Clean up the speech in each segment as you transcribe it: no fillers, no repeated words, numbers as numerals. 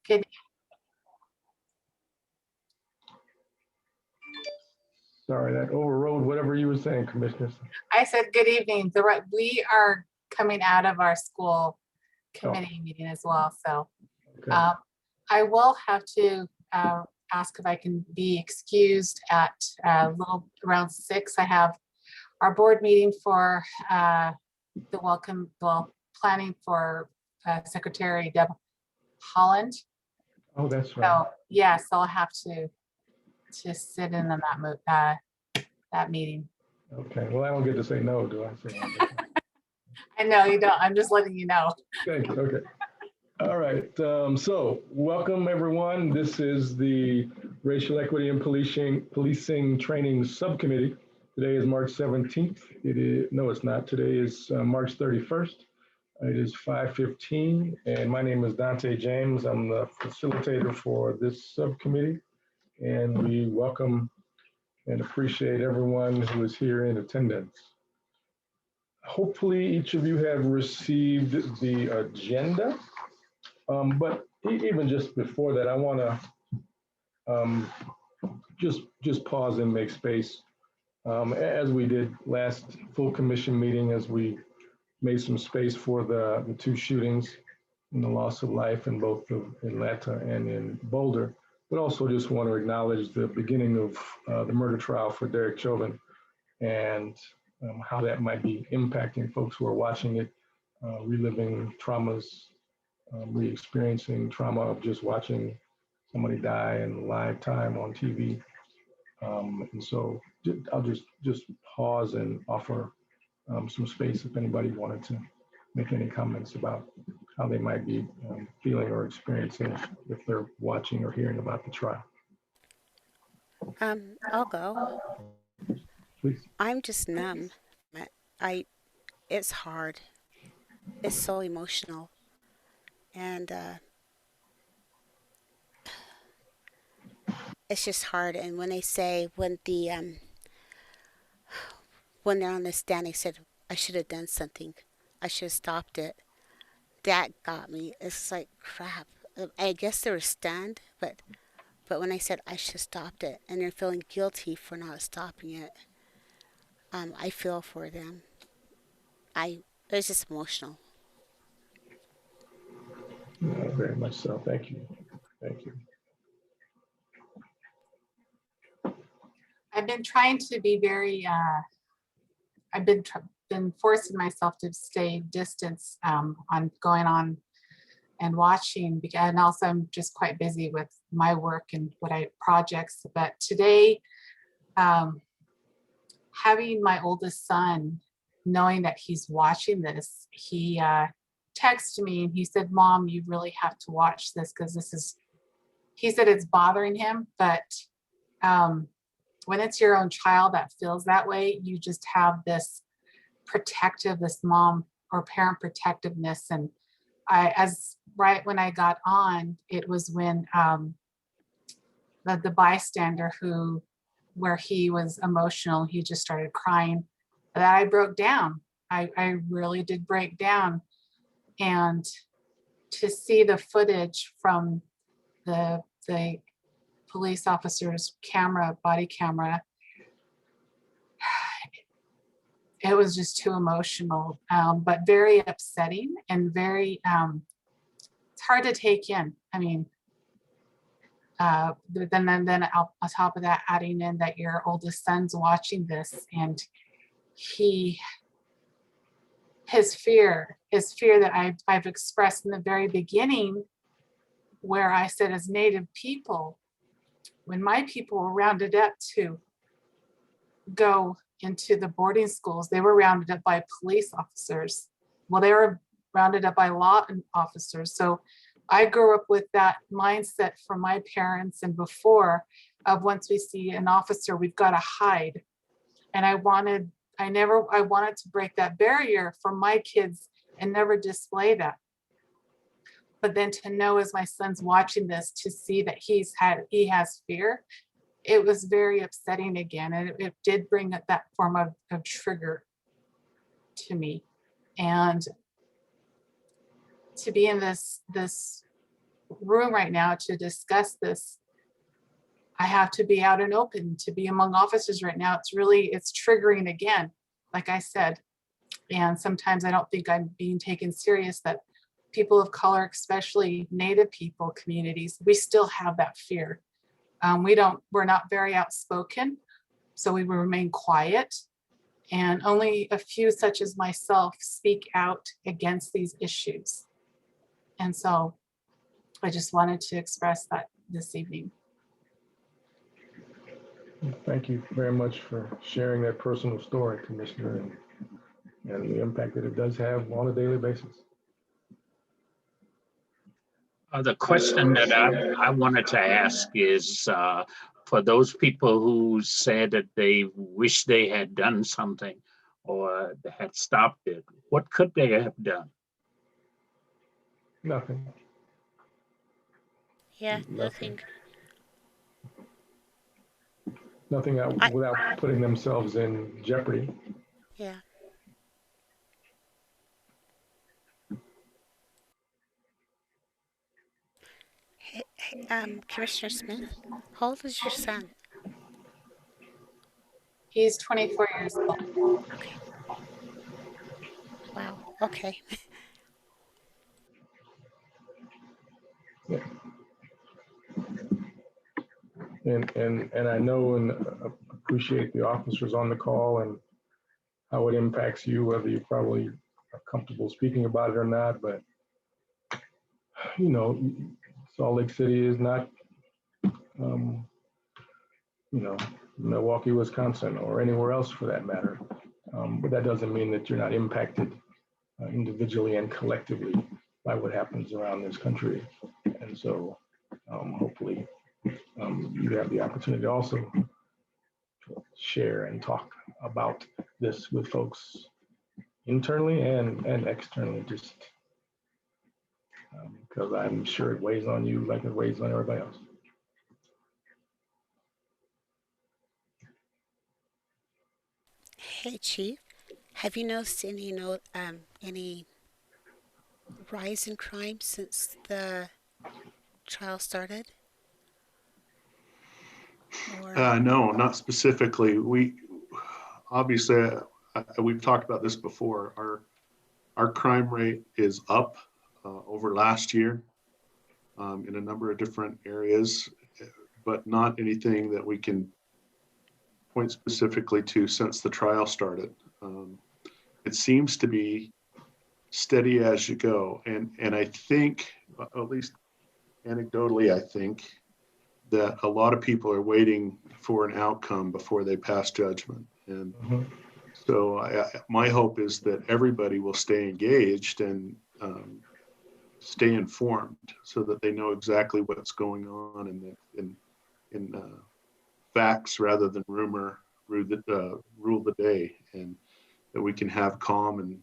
Good. Sorry, that overrode whatever you were saying, Commissioner. I said good evening. We are coming out of our school committee meeting as well, so Okay. I will have to ask if I can be excused at around 6. I have our board meeting for the planning for Secretary Deb Holland. Oh, that's right. So yes, I'll have to sit in on that meeting. Okay. Well, I don't get to say no, do I? Say no? I know you don't. I'm just letting you know. Thank you. Okay. All right. So welcome, everyone. This is the Racial Equity and Policing Training Subcommittee. Today is March 17th. No, it's not. Today is March 31st. It is 5:15, and my name is Dante James. I'm the facilitator for this subcommittee, and we welcome and appreciate everyone who is here in attendance. Hopefully, each of you have received the agenda, but even just before that, I want to just pause and make space, as we did last full commission meeting, as we made some space for the two shootings and the loss of life in both Atlanta and in Boulder, but also just want to acknowledge the beginning of the murder trial for Derek Chauvin and how that might be impacting folks who are watching it, reliving traumas, re-experiencing trauma of just watching somebody die in live time on TV. And so I'll just pause and offer some space if anybody wanted to make any comments about how they might be feeling or experiencing if they're watching or hearing about the trial. I'll go. Please. I'm just numb. It's hard. It's so emotional. And it's just hard. And when they say, when they're on the stand, they said, I should have done something. I should have stopped it. That got me. It's like, crap. I guess they were stunned, but when I said I should have stopped it and they're feeling guilty for not stopping it, I feel for them. It's just emotional. Very much so. Thank you. Thank you. I've been trying to be very, I've been forcing myself to stay distance on going on and watching, and also I'm just quite busy with my work and projects. But today, having my oldest son, knowing that he's watching this, he texted me and he said, Mom, you really have to watch this because he said it's bothering him, but when it's your own child that feels that way, you just have this mom or parent protectiveness. And right when I got on, it was when the bystander where he was emotional, he just started crying, that I broke down. I really did break down. And to see the footage from the police officer's body camera, it was just too emotional, but very upsetting and very, it's hard to take in. I mean, then on top of that, adding in that your oldest son's watching this, and his fear that I've expressed in the very beginning, where I said, as Native people, when my people were rounded up to go into the boarding schools, they were rounded up by police officers. Well, they were rounded up by law officers. So I grew up with that mindset from my parents and before, of once we see an officer, we've got to hide. And I wanted to break that barrier for my kids and never display that. But then to know, as my son's watching this, to see that he has fear, it was very upsetting again. And it did bring up that form of trigger to me. And to be in this room right now to discuss this. I have to be out and open to be among officers right now. It's triggering again, like I said. And sometimes I don't think I'm being taken serious, that people of color, especially Native people communities, we still have that fear. We're not very outspoken, so we will remain quiet. And only a few, such as myself, speak out against these issues. And so I just wanted to express that this evening. Thank you very much for sharing that personal story, Commissioner, and the impact that it does have on a daily basis. The question that I wanted to ask is, for those people who said that they wish they had done something or had stopped it, what could they have done? Nothing. Yeah, nothing. Nothing without putting themselves in jeopardy. Yeah. Hey, Commissioner Smith, how old is your son? He's 24 years old. Okay. Wow. Okay. Yeah. And I know and appreciate the officers on the call and how it impacts you, whether you probably are comfortable speaking about it or not. But, you know, Salt Lake City is not, you know, Milwaukee, Wisconsin, or anywhere else for that matter. But that doesn't mean that you're not impacted individually and collectively by what happens around this country. And so hopefully you have the opportunity to also share and talk about this with folks internally and externally, just because I'm sure it weighs on you like it weighs on everybody else. Hey, Chief, have you noticed any rise in crime since the trial started? Or No, not specifically. We obviously we've talked about this before. Our crime rate is up over last year in a number of different areas, but not anything that we can point specifically to since the trial started. It seems to be steady as you go, and I think, at least anecdotally, I think that a lot of people are waiting for an outcome before they pass judgment. And so my hope is that everybody will stay engaged and stay informed so that they know exactly what's going on in facts rather than rumor rule the day, and that we can have calm and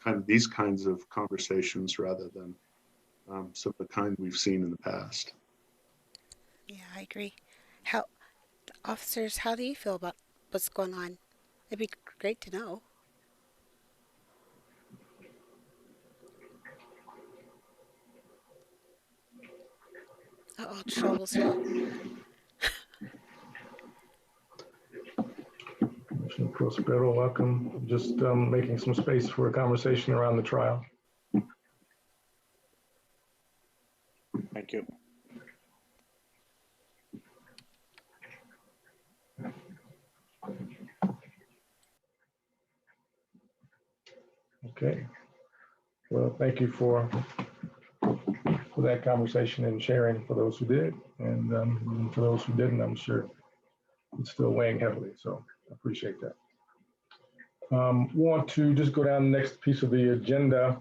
kind of these kinds of conversations rather than some of the kind we've seen in the past. yeah, I agree. Officers, how do you feel about what's going on? It'd be great to know. Uh-oh, trouble's here. Commissioner Prospero, welcome. Just making some space for a conversation around the trial. Thank you. Okay. Well, thank you for that conversation and sharing for those who did, and even for those who didn't, I'm sure it's still weighing heavily. So I appreciate that. Want to just go down the next piece of the agenda,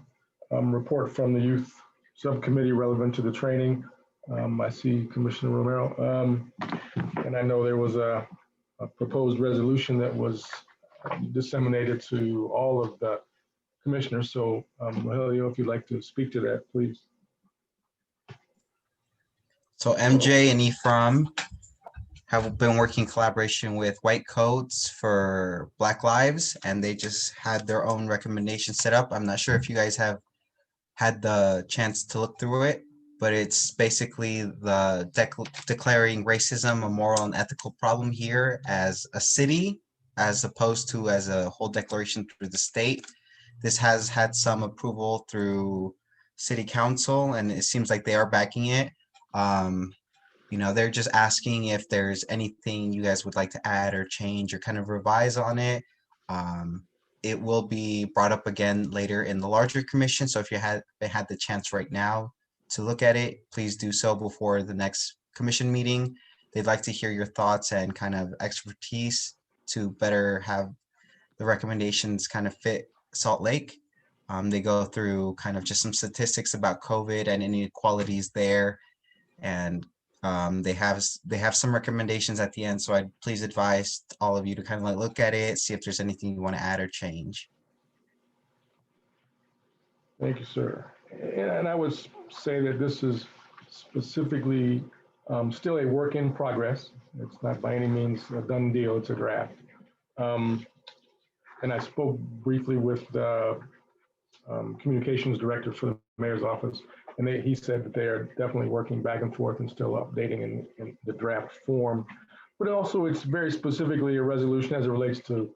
report from the youth subcommittee relevant to the training. I see Commissioner Romero, and I know there was a proposed resolution that was disseminated to all of the commissioners. So Rogelio, if you'd like to speak to that, please. So MJ and Ephraim have been working in collaboration with White Coats for Black Lives, and they just had their own recommendation set up. I'm not sure if you guys have had the chance to look through it, but it's basically the declaring racism a moral and ethical problem here as a city, as opposed to as a whole declaration through the state. This has had some approval through city council, and it seems like they are backing it. You know, they're just asking if there's anything you guys would like to add or change or kind of revise on it. It will be brought up again later in the larger commission. So if you had the chance right now to look at it, please do so before the next commission meeting. They'd like to hear your thoughts and kind of expertise to better have the recommendations kind of fit Salt Lake. They go through kind of just some statistics about COVID and inequalities there, and they have some recommendations at the end. So I'd please advise all of you to kind of like look at it, see if there's anything you want to add or change. Thank you, sir. And I would say that this is specifically still a work in progress. It's not by any means a done deal, it's a draft. And I spoke briefly with the communications director for the mayor's office, and he said that they are definitely working back and forth and still updating in the draft form. But also it's very specifically a resolution as it relates to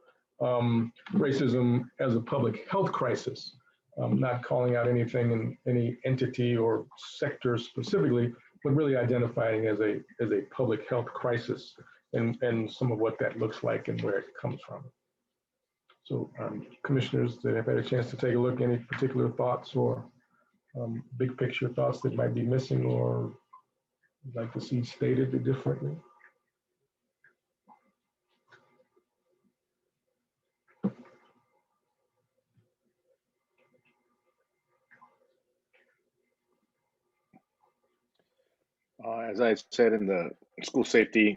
racism as a public health crisis, not calling out anything in any entity or sector specifically, but really identifying as a public health crisis and some of what that looks like and where it comes from. So commissioners that have had a chance to take a look, any particular thoughts or big picture thoughts that might be missing or you'd like to see stated differently? As I said in the school safety,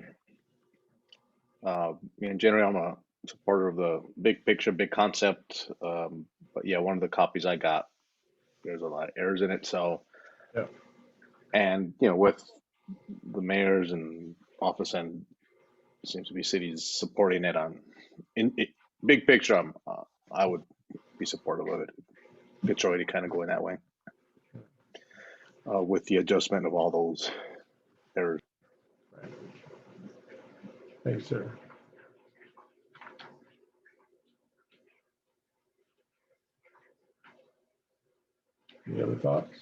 in general, I'm a supporter of the big picture, big concept. But yeah, one of the copies I got, there's a lot of errors in it. So, Yeah. and you know, with the mayors and office and seems to be cities supporting it on big picture, I would be supportive of it. It's already kind of going that way with the adjustment of all those errors. Right. Thanks, sir. Any other thoughts?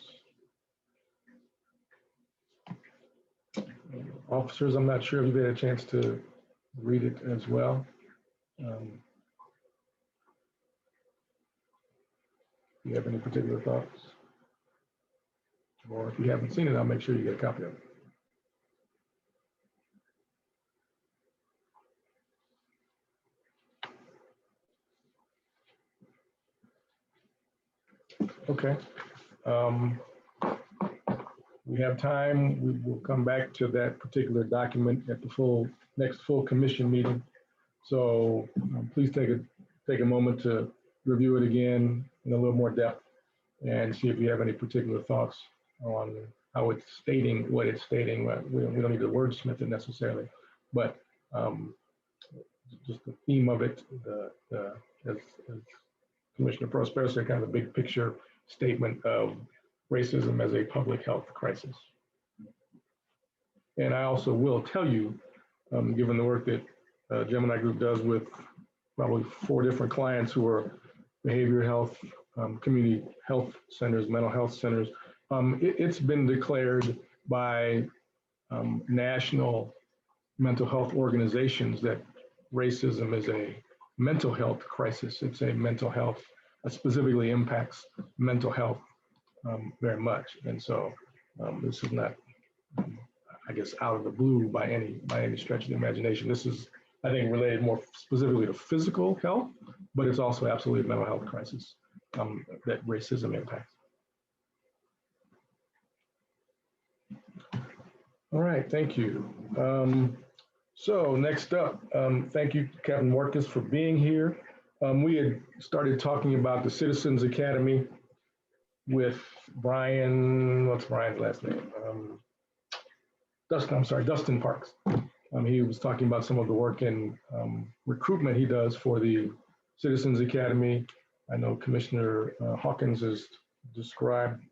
Officers, I'm not sure if you've had a chance to read it as well. Do you have any particular thoughts? Or if you haven't seen it, I'll make sure you get a copy of it. Okay. We have time. We will come back to that particular document at the next full commission meeting. So please take a moment to review it again in a little more depth and see if you have any particular thoughts on how it's stating what it's stating. We don't need to wordsmith it necessarily, but just the theme of it, as Commissioner Prospero said, kind of a big picture statement of racism as a public health crisis. And I also will tell you, given the work that Gemini Group does with probably 4 different clients who are behavioral health, community health centers, mental health centers, it's been declared by national mental health organizations that racism is a mental health crisis. It's a mental health that specifically impacts mental health very much. And so this is not, I guess, out of the blue by any stretch of the imagination. This is, I think, related more specifically to physical health, but it's also absolutely a mental health crisis that racism impacts. All right, thank you. So next up, thank you, Captain Marcus, for being here. We had started talking about the Citizens Academy with Brian, what's Brian's last name? Dustin Parks. He was talking about some of the work in recruitment he does for the Citizens Academy. I know Commissioner Hawkins has described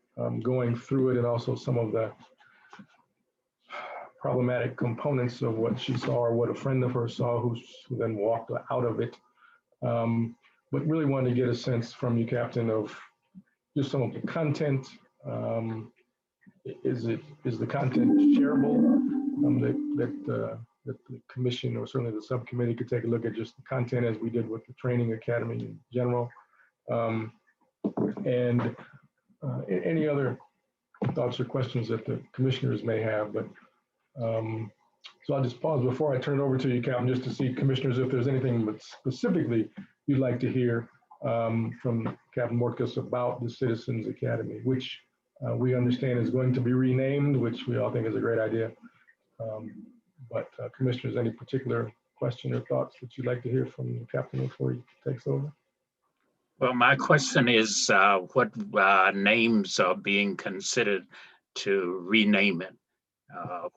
going through it and also some of the problematic components of what she saw or what a friend of hers saw who then walked out of it. But really wanted to get a sense from you, Captain, of just some of the content. Is the content shareable? That the commission or certainly the subcommittee could take a look at just the content as we did with the training academy in general. And any other thoughts or questions that the commissioners may have. But so I'll just pause before I turn it over to you, Captain, just to see, commissioners, if there's anything specifically you'd like to hear from Captain Mortkus about the Citizens Academy, which we understand is going to be renamed, which we all think is a great idea. But commissioners, any particular question or thoughts that you'd like to hear from the captain before he takes over? Well, my question is, what names are being considered to rename it?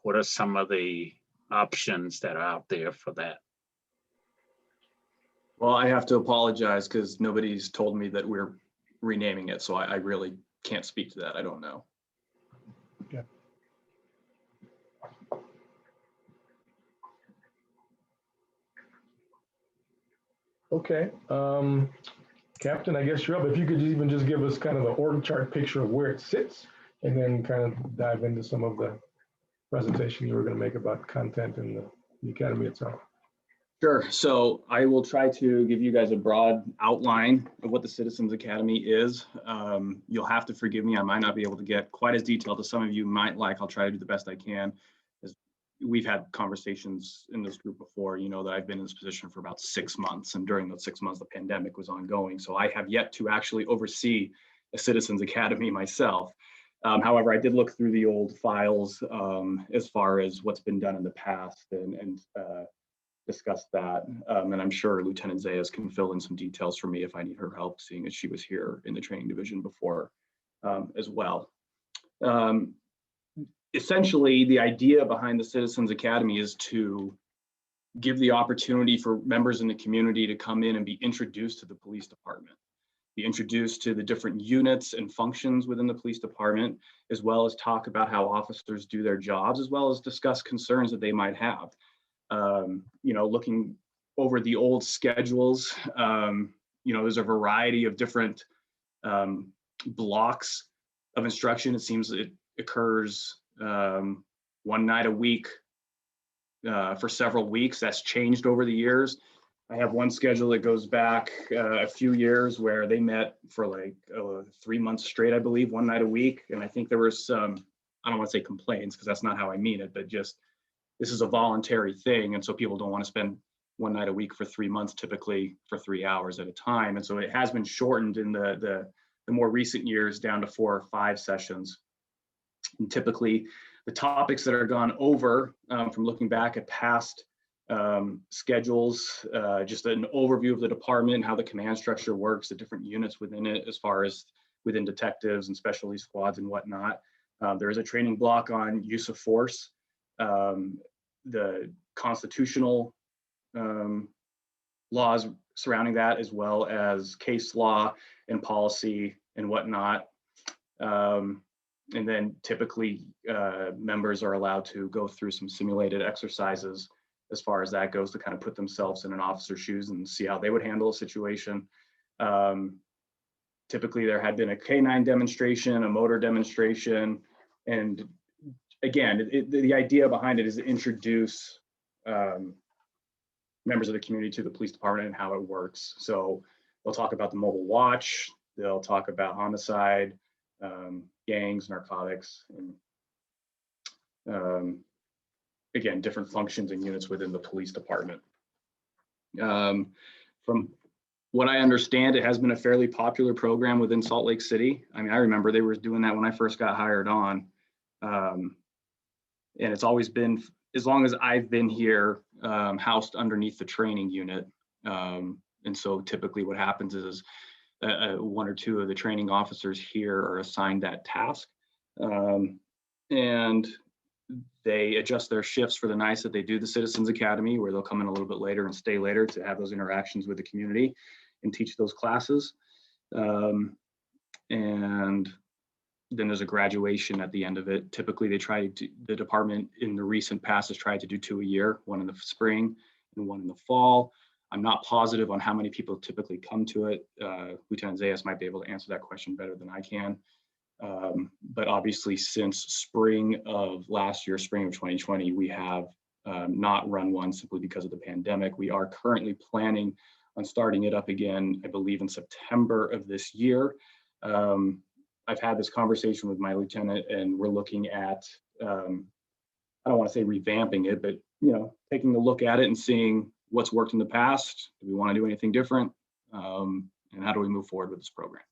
What are some of the options that are out there for that? Well, I have to apologize because nobody's told me that we're renaming it, so I really can't speak to that. I don't know. Okay. Okay, Captain, I guess you're up. If you could even just give us kind of the org chart picture of where it sits, and then kind of dive into some of the presentation you were going to make about content in the academy itself. Sure. So I will try to give you guys a broad outline of what the Citizens Academy is. You'll have to forgive me. I might not be able to get quite as detailed as some of you might like. I'll try to do the best I can. As we've had conversations in this group before, you know that I've been in this position for about 6 months, and during those 6 months, the pandemic was ongoing. So I have yet to actually oversee a Citizens Academy myself. However, I did look through the old files as far as what's been done in the past and discuss that. And I'm sure Lieutenant Zayas can fill in some details for me if I need her help, seeing as she was here in the training division before as well. Essentially, the idea behind the Citizens Academy is to give the opportunity for members in the community to come in and be introduced to the police department, be introduced to the different units and functions within the police department, as well as talk about how officers do their jobs, as well as discuss concerns that they might have. You know, looking over the old schedules, you know, there's a variety of different blocks of instruction. It seems it occurs one night a week for several weeks. That's changed over the years. I have one schedule that goes back a few years where they met for like 3 months straight, I believe, one night a week. And I think there was some, I don't want to say complaints because that's not how I mean it, but just this is a voluntary thing. And so people don't want to spend one night a week for 3 months, typically for 3 hours at a time. And so it has been shortened in the more recent years down to 4 or 5 sessions. And typically the topics that are gone over from looking back at past schedules, just an overview of the department, how the command structure works, the different units within it, as far as within detectives and specialty squads and whatnot. There is a training block on use of force, the constitutional laws surrounding that, as well as case law and policy and whatnot. And then typically members are allowed to go through some simulated exercises as far as that goes, to kind of put themselves in an officer's shoes and see how they would handle a situation. Typically there had been a K9 demonstration, a motor demonstration, and again, the idea behind it is to introduce members of the community to the police department and how it works. So they'll talk about the mobile watch, they'll talk about homicide, gangs, narcotics, and again, different functions and units within the police department. From what I understand, it has been a fairly popular program within Salt Lake City. I mean, I remember they were doing that when I first got hired on. And it's always been, as long as I've been here, housed underneath the training unit. And so typically what happens is 1 or 2 of the training officers here are assigned that task. And they adjust their shifts for the nights that they do the Citizens Academy, where they'll come in a little bit later and stay later to have those interactions with the community and teach those classes. And Then there's a graduation at the end of it. Typically, the department in the recent past has tried to do 2 a year, one in the spring and one in the fall. I'm not positive on how many people typically come to it. Lieutenant Zayas might be able to answer that question better than I can. But obviously, since spring of last year, spring of 2020, we have not run one simply because of the pandemic. We are currently planning on starting it up again, I believe in September of this year. I've had this conversation with my lieutenant, and we're looking at, I don't want to say revamping it, but taking a look at it and seeing what's worked in the past. Do we want to do anything different? And how do we move forward with this program?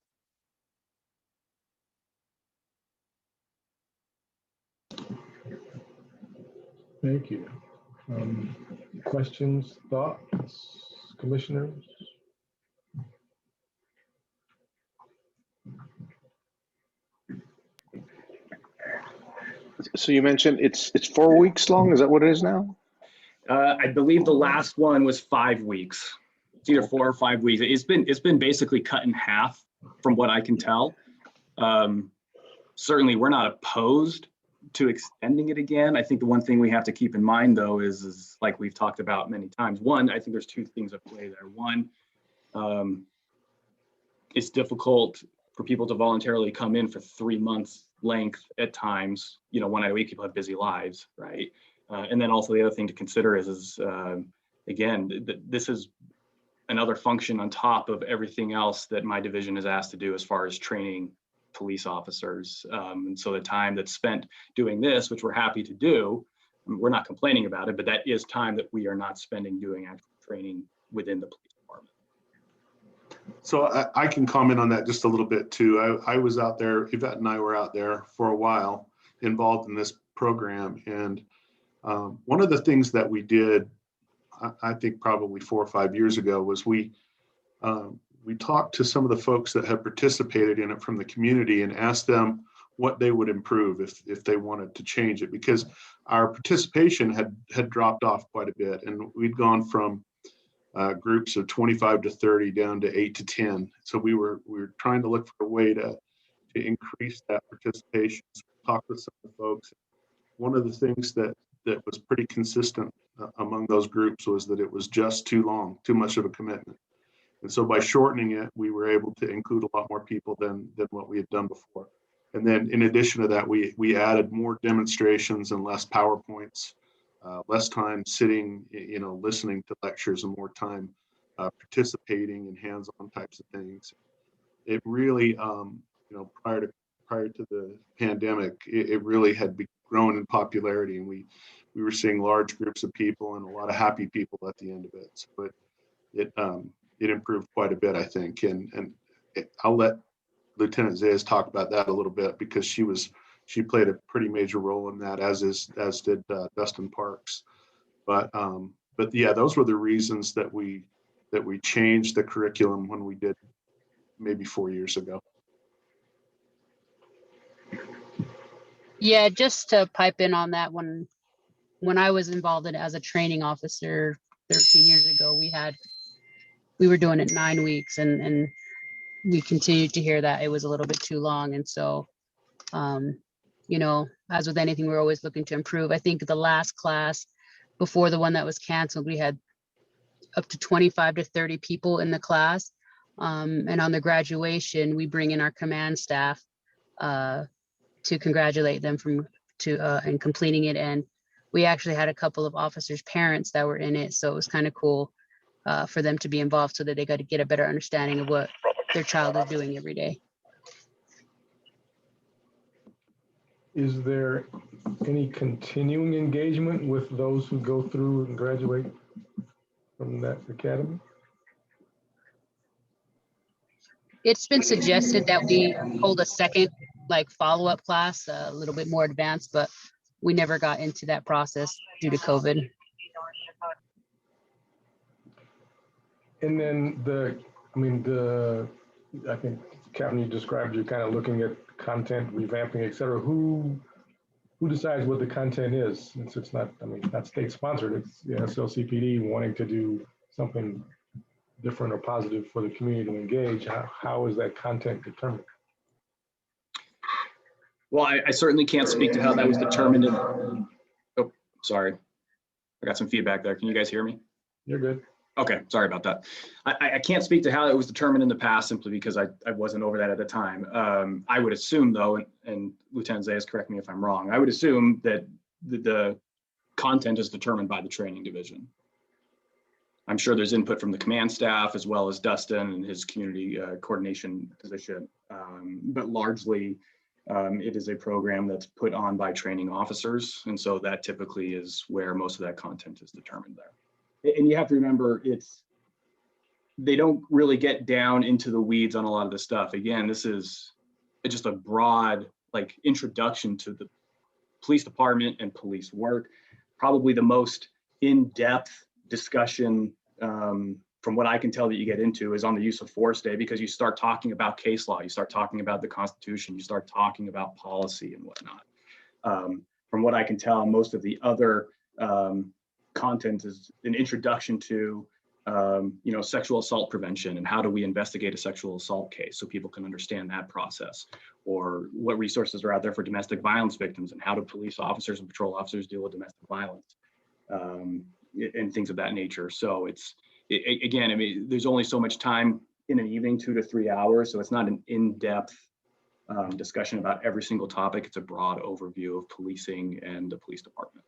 Thank you. Questions, thoughts, commissioners? So you mentioned it's 4 weeks long. Is that what it is now? I believe the last one was 5 weeks. It's either 4 or 5 weeks. It's been basically cut in half from what I can tell. Certainly, we're not opposed to extending it again. I think the one thing we have to keep in mind, though, is like we've talked about many times. One, I think there's 2 things at play there. One, it's difficult for people to voluntarily come in for 3 months length at times. 1 night a week, people have busy lives, right? And then also the other thing to consider is again, this is another function on top of everything else that my division is asked to do as far as training police officers. And so the time that's spent doing this, which we're happy to do, we're not complaining about it, but that is time that we are not spending doing actual training within the police department. So I can comment on that just a little bit too. I was out there, Yvette and I were out there for a while involved in this program. And one of the things that we did, I think probably 4 or 5 years ago, was we talked to some of the folks that had participated in it from the community and asked them what they would improve if they wanted to change it, because our participation had dropped off quite a bit, and we'd gone from groups of 25 to 30 down to 8 to 10. So we were trying to look for a way to increase that participation. So we talked with some of the folks. One of the things that was pretty consistent among those groups was that it was just too long, too much of a commitment. And so by shortening it, we were able to include a lot more people than what we had done before. And then in addition to that, we added more demonstrations and less PowerPoints, less time sitting, listening to lectures, and more time participating in hands-on types of things. It really, prior to the pandemic, it really had grown in popularity, and we were seeing large groups of people and a lot of happy people at the end of it. So it improved quite a bit, I think. And I'll let Lieutenant Zayas talk about that a little bit, because she played a pretty major role in that, as did Dustin Parks. But yeah, those were the reasons that we changed the curriculum when we did maybe 4 years ago. Yeah, just to pipe in on that one, when I was involved in it as a training officer 13 years ago, we were doing it 9 weeks, and we continued to hear that it was a little bit too long. And so, as with anything, we're always looking to improve. I think the last class before the one that was canceled, we had up to 25 to 30 people in the class. And on the graduation, we bring in our command staff to congratulate them in completing it. And we actually had a couple of officers' parents that were in it. So it was kind of cool for them to be involved, so that they got to get a better understanding of what their child is doing every day. Is there any continuing engagement with those who go through and graduate from that academy? It's been suggested that we hold a second follow-up class, a little bit more advanced, but we never got into that process due to COVID. And then I think, Captain, you described you kind of looking at content, revamping, et cetera. Who decides what the content is? Since it's not state sponsored, it's the SLCPD wanting to do something different or positive for the community to engage. How is that content determined? Well, I certainly can't speak to how that was determined in, oh, sorry. I got some feedback there. Can you guys hear me? You're good. Okay, sorry about that. I can't speak to how it was determined in the past simply because I wasn't over that at the time. I would assume though, and Lieutenant Zayas, correct me if I'm wrong, I would assume that the content is determined by the training division. I'm sure there's input from the command staff as well as Dustin and his community coordination position, but largely it is a program that's put on by training officers. And so that typically is where most of that content is determined there. And you have to remember, they don't really get down into the weeds on a lot of the stuff. Again, this is just a broad like introduction to the police department and police work. Probably the most in-depth discussion from what I can tell that you get into is on the use of force day, because you start talking about case law, you start talking about the Constitution, you start talking about policy and whatnot. From what I can tell, most of the other content is an introduction to sexual assault prevention and how do we investigate a sexual assault case so people can understand that process, or what resources are out there for domestic violence victims and how do police officers and patrol officers deal with domestic violence and things of that nature. So again, I mean, there's only so much time in an evening, 2 to 3 hours. So it's not an in-depth discussion about every single topic. It's a broad overview of policing and the police department.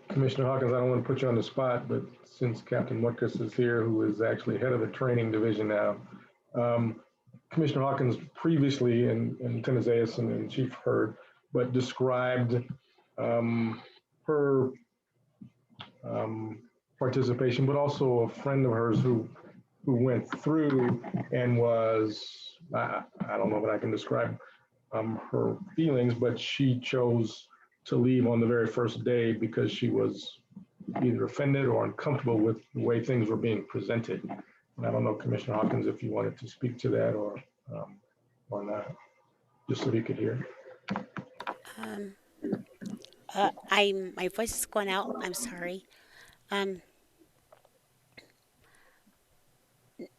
Commissioner Hawkins, I don't want to put you on the spot, but since Captain Mutkus is here, who is actually head of the training division now, Commissioner Hawkins previously, and Lieutenant Zayas and Chief Hurd, but described her participation, but also a friend of hers who went through and was, I don't know that I can describe her feelings, but she chose to leave on the very first day because she was either offended or uncomfortable with the way things were being presented. And I don't know, Commissioner Hawkins, if you wanted to speak to that or not, just so he could hear. My voice is going out. I'm sorry.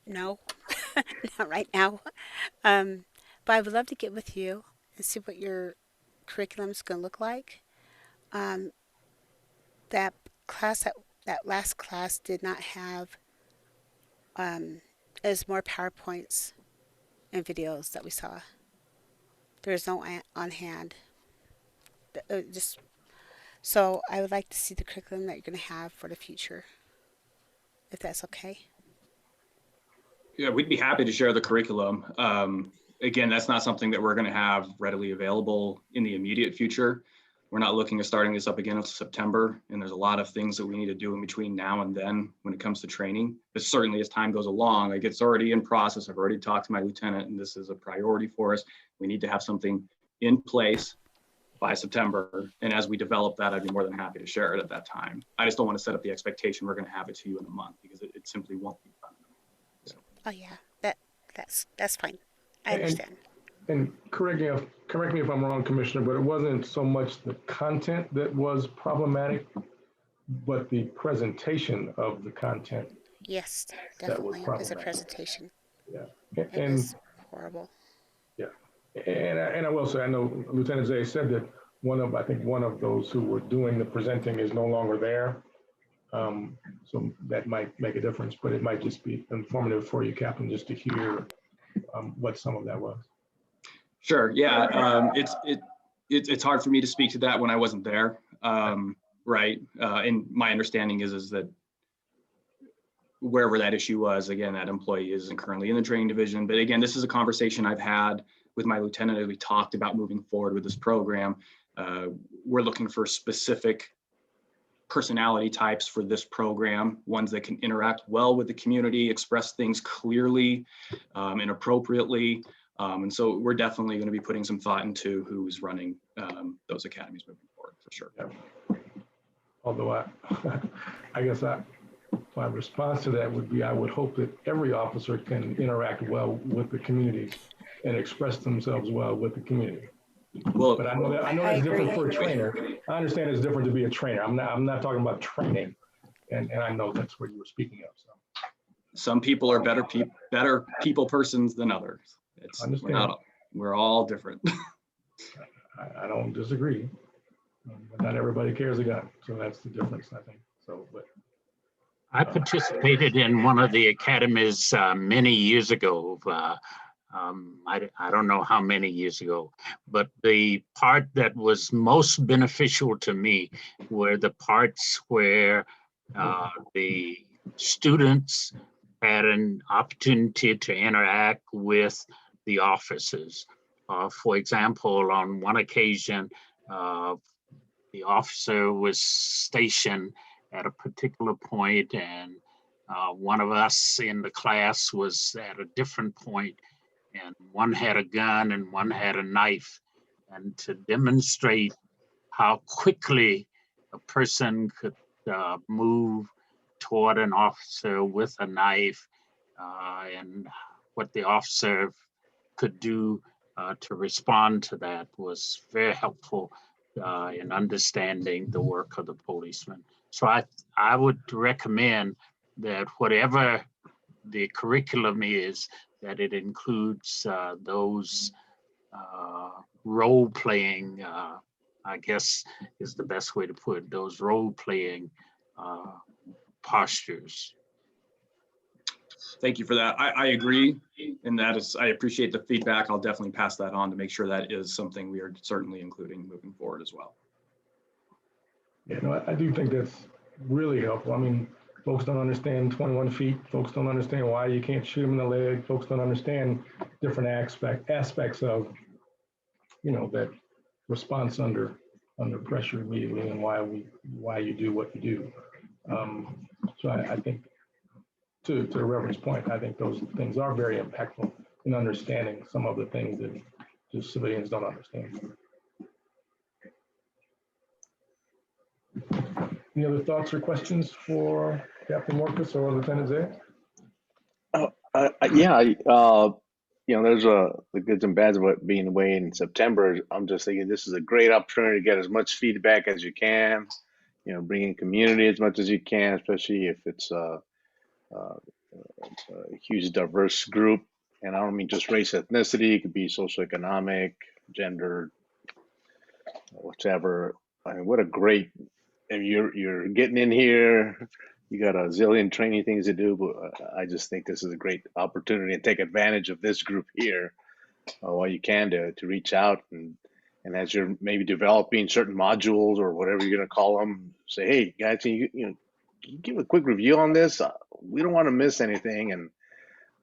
No, not right now. But I would love to get with you and see what your curriculum is going to look like. That class, that last class did not have, as more PowerPoints and videos that we saw. There's no on hand. So I would like to see the curriculum that you're going to have for the future, if that's okay. Yeah, we'd be happy to share the curriculum. Again, that's not something that we're going to have readily available in the immediate future. We're not looking at starting this up again until September, and there's a lot of things that we need to do in between now and then when it comes to training. But certainly as time goes along, like it's already in process. I've already talked to my lieutenant, and this is a priority for us. We need to have something in place by September. And as we develop that, I'd be more than happy to share it at that time. I just don't want to set up the expectation we're going to have it to you in a month, because it simply won't be done. So. Oh yeah, that's fine. I understand. And correct me if I'm wrong, Commissioner, but it wasn't so much the content that was problematic, but the presentation of the content. Yes, that was definitely. As a presentation. Yeah. It was horrible. Yeah. And I will say, I know Lieutenant Zay said that one of those who were doing the presenting is no longer there. So that might make a difference, but it might just be informative for you, Captain, just to hear what some of that was. Sure. Yeah. It's hard for me to speak to that when I wasn't there. Right. And my understanding is that wherever that issue was, again, that employee isn't currently in the training division. But again, this is a conversation I've had with my lieutenant as we talked about moving forward with this program. We're looking for specific personality types for this program, ones that can interact well with the community, express things clearly and appropriately. And so we're definitely going to be putting some thought into who's running those academies moving forward, for sure. Yeah. Although I guess my response to that would be, I would hope that every officer can interact well with the community and express themselves well with the community. Well, but I know that's different for a trainer. I understand it's different to be a trainer. I'm not talking about training, and I know that's what you were speaking of. So. some people are better people persons than others. Understand. We're all different. I don't disagree. But not everybody carries a gun, so that's the difference, I think. So, but I participated in one of the academies many years ago. I don't know how many years ago, but the part that was most beneficial to me were the parts where the students had an opportunity to interact with the officers. For example, on one occasion, the officer was stationed at a particular point, and one of us in the class was at a different point, and one had a gun and one had a knife. And to demonstrate how quickly a person could move toward an officer with a knife, and what the officer could do to respond to that was very helpful in understanding the work of the policeman. So I would recommend that whatever the curriculum is, that it includes those role-playing, I guess is the best way to put it, those role-playing postures. Thank you for that. I agree. And I appreciate the feedback. I'll definitely pass that on to make sure that is something we are certainly including moving forward as well. yeah, no, I do think that's really helpful. I mean, folks don't understand 21 feet. Folks don't understand why you can't shoot them in the leg. Folks don't understand different aspects of, that response under pressure immediately, and why you do what you do. So I think, to the Reverend's point, I think those things are very impactful in understanding some of the things that just civilians don't understand. Any other thoughts or questions for Captain Morcus or Lieutenant Zay? There's the goods and bads of it being away in September. I'm just thinking this is a great opportunity to get as much feedback as you can, bring in community as much as you can, especially if it's a huge diverse group. And I don't mean just race, ethnicity, it could be socioeconomic, gender, whichever. I mean, what a great, if you're getting in here, you got a zillion training things to do, but I just think this is a great opportunity and take advantage of this group here while you can to reach out and as you're maybe developing certain modules or whatever you're going to call them, say, hey guys, can you give a quick review on this? We don't want to miss anything, and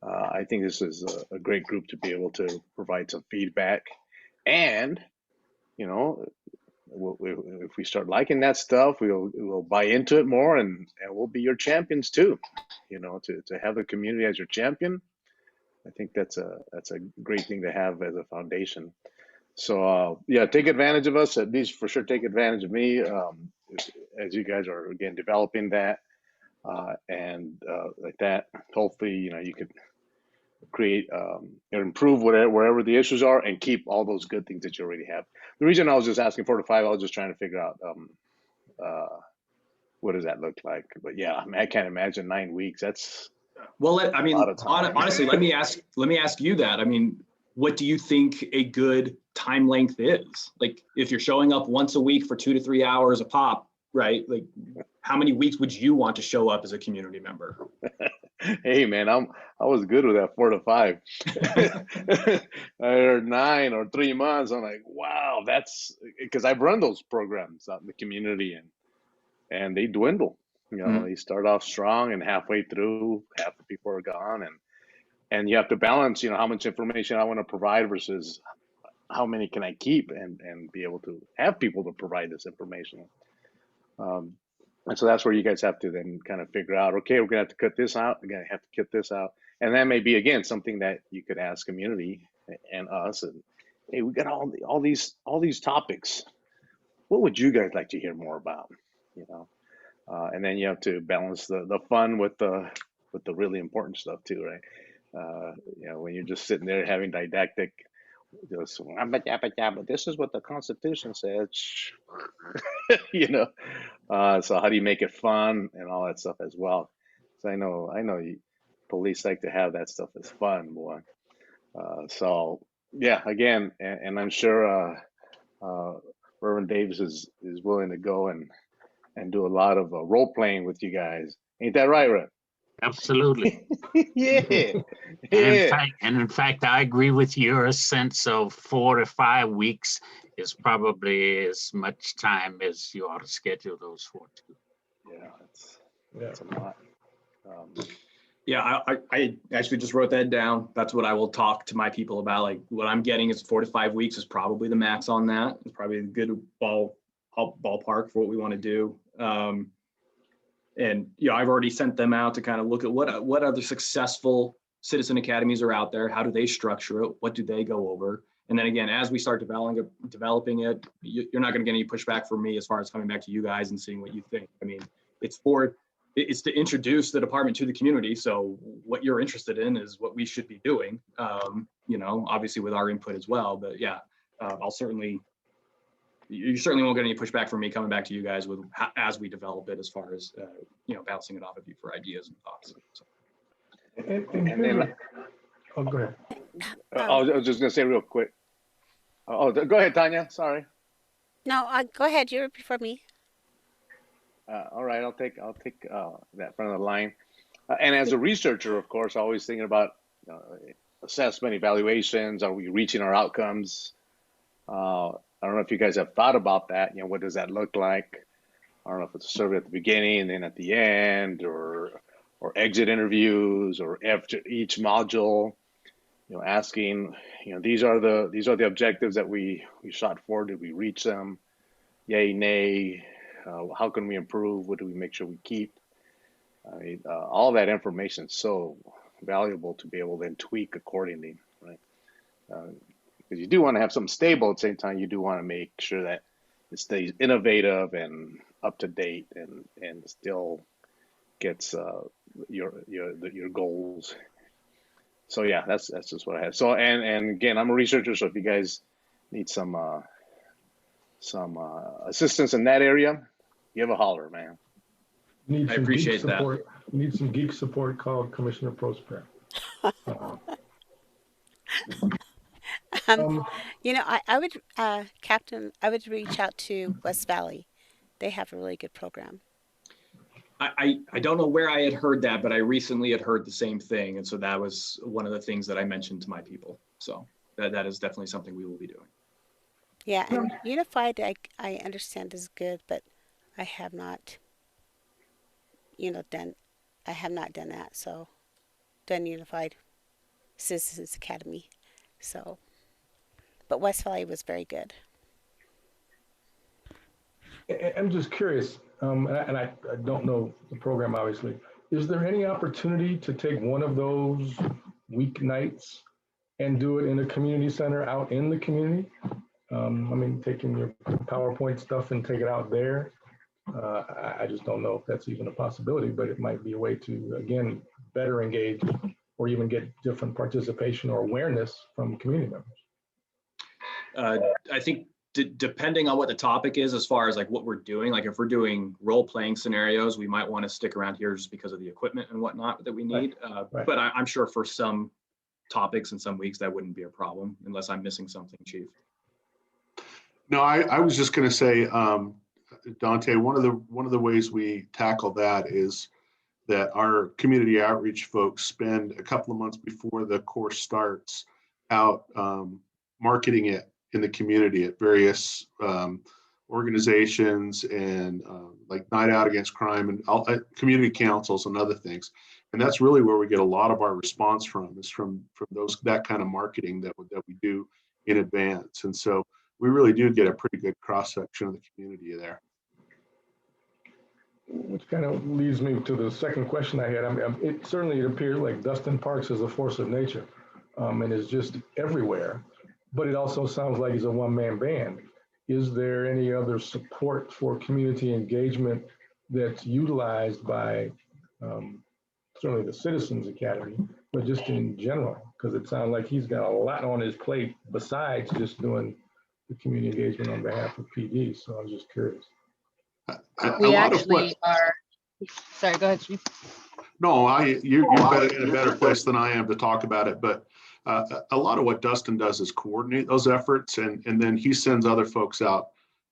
I think this is a great group to be able to provide some feedback. And if we start liking that stuff, we'll buy into it more, and we'll be your champions too. To have the community as your champion, I think that's a great thing to have as a foundation. So take advantage of us. At least for sure, take advantage of me as you guys are again developing that, and like that. Hopefully, you could create or improve wherever the issues are, and keep all those good things that you already have. The reason I was just asking 4 to 5, I was just trying to figure out what does that look like. But yeah, I mean, I can't imagine 9 weeks. That's well, I mean, a lot of time. honestly, let me ask you that. I mean, what do you think a good time length is? Like, if you're showing up once a week for 2 to 3 hours a pop, right? Like, how many weeks would you want to show up as a community member? Hey man, I was good with that 4 to 5. I heard 9 or 3 months. I'm like, wow, that's because I've run those programs out in the community, and they dwindle. They start off strong, and halfway through, half the people are gone, and you have to balance, how much information I want to provide versus how many can I keep and be able to have people to provide this information. And so that's where you guys have to then kind of figure out, okay, we're gonna have to cut this out. We're gonna have to cut this out. And that may be, again, something that you could ask community and us, and hey, we got all these topics. What would you guys like to hear more about? And then you have to balance the fun with the really important stuff too, right? When you're just sitting there having didactic, but this is what the Constitution says. So how do you make it fun and all that stuff as well? So I know police like to have that stuff as fun, boy. So yeah, again, and I'm sure Reverend Davis is willing to go and do a lot of role playing with you guys. Ain't that right, Rev? Absolutely. Yeah, And in fact, I agree with your sense of 4 to 5 weeks is probably as much time as you ought to schedule those for too. Yeah, Yeah. that's a lot. Yeah, I actually just wrote that down. That's what I will talk to my people about. Like what I'm getting is 4 to 5 weeks is probably the max on that. It's probably a good ballpark for what we want to do. And I've already sent them out to kind of look at what other successful citizen academies are out there. How do they structure it? What do they go over? And then again, as we start developing it, you're not going to get any pushback from me as far as coming back to you guys and seeing what you think. I mean, it's to introduce the department to the community. So what you're interested in is what we should be doing, obviously with our input as well. But yeah, you certainly won't get any pushback from me coming back to you guys with as we develop it, as far as bouncing it off of you for ideas and thoughts. So. And then, oh, go ahead. I was just gonna say real quick. Oh, go ahead, Tanya. Sorry. No, go ahead. You're before me. All right, I'll take that front of the line. And as a researcher, of course, always thinking about assessment, evaluations. Are we reaching our outcomes? I don't know if you guys have thought about that. What does that look like? I don't know if it's a survey at the beginning and then at the end, or exit interviews, or after each module. Asking, these are the objectives that we shot for. Did we reach them? Yay, nay. How can we improve? What do we make sure we keep? All that information is so valuable to be able to then tweak accordingly, right? Because you do want to have something stable at the same time. You do want to make sure that it stays innovative and up to date, and still gets your goals. So yeah, that's just what I have. So and again, I'm a researcher, so if you guys need some assistance in that area, give a holler, man. Need I some appreciate geek support. Need some geek support. Call Commissioner Prosper. I would, Captain, I would reach out to West Valley. They have a really good program. I don't know where I had heard that, but I recently had heard the same thing. And so that was one of the things that I mentioned to my people. So that is definitely something we will be doing. Yeah, and Unified, I understand is good, but I have not, I have not done that. So, done Unified Citizens Academy. So, but West Valley was very good. I'm just curious, and I don't know the program, obviously. Is there any opportunity to take one of those weeknights and do it in a community center out in the community? Taking your PowerPoint stuff and take it out there. I just don't know if that's even a possibility, but it might be a way to, again, better engage or even get different participation or awareness from community members. I think depending on what the topic is, as far as like what we're doing, like if we're doing role-playing scenarios, we might want to stick around here just because of the equipment and whatnot that we need. Right. But I'm sure for some topics and some weeks that wouldn't be a problem, unless I'm missing something, Chief. No, I was just going to say, Dante, one of the ways we tackle that is that our community outreach folks spend a couple of months before the course starts out marketing it in the community at various organizations and like Night Out Against Crime and community councils and other things. And that's really where we get a lot of our response from, is from that kind of marketing that we do in advance. And so we really do get a pretty good cross section of the community there. Which kind of leads me to the second question I had. It certainly appears like Dustin Parks is a force of nature and is just everywhere, but it also sounds like he's a one-man band. Is there any other support for community engagement that's utilized by certainly the Citizens Academy, but just in general? Because it sounds like he's got a lot on his plate besides just doing the community engagement on behalf of PD. So I was just curious. We actually are, Sorry, go ahead, Chief. No, you're in a better place than I am to talk about it, but a lot of what Dustin does is coordinate those efforts, and then he sends other folks out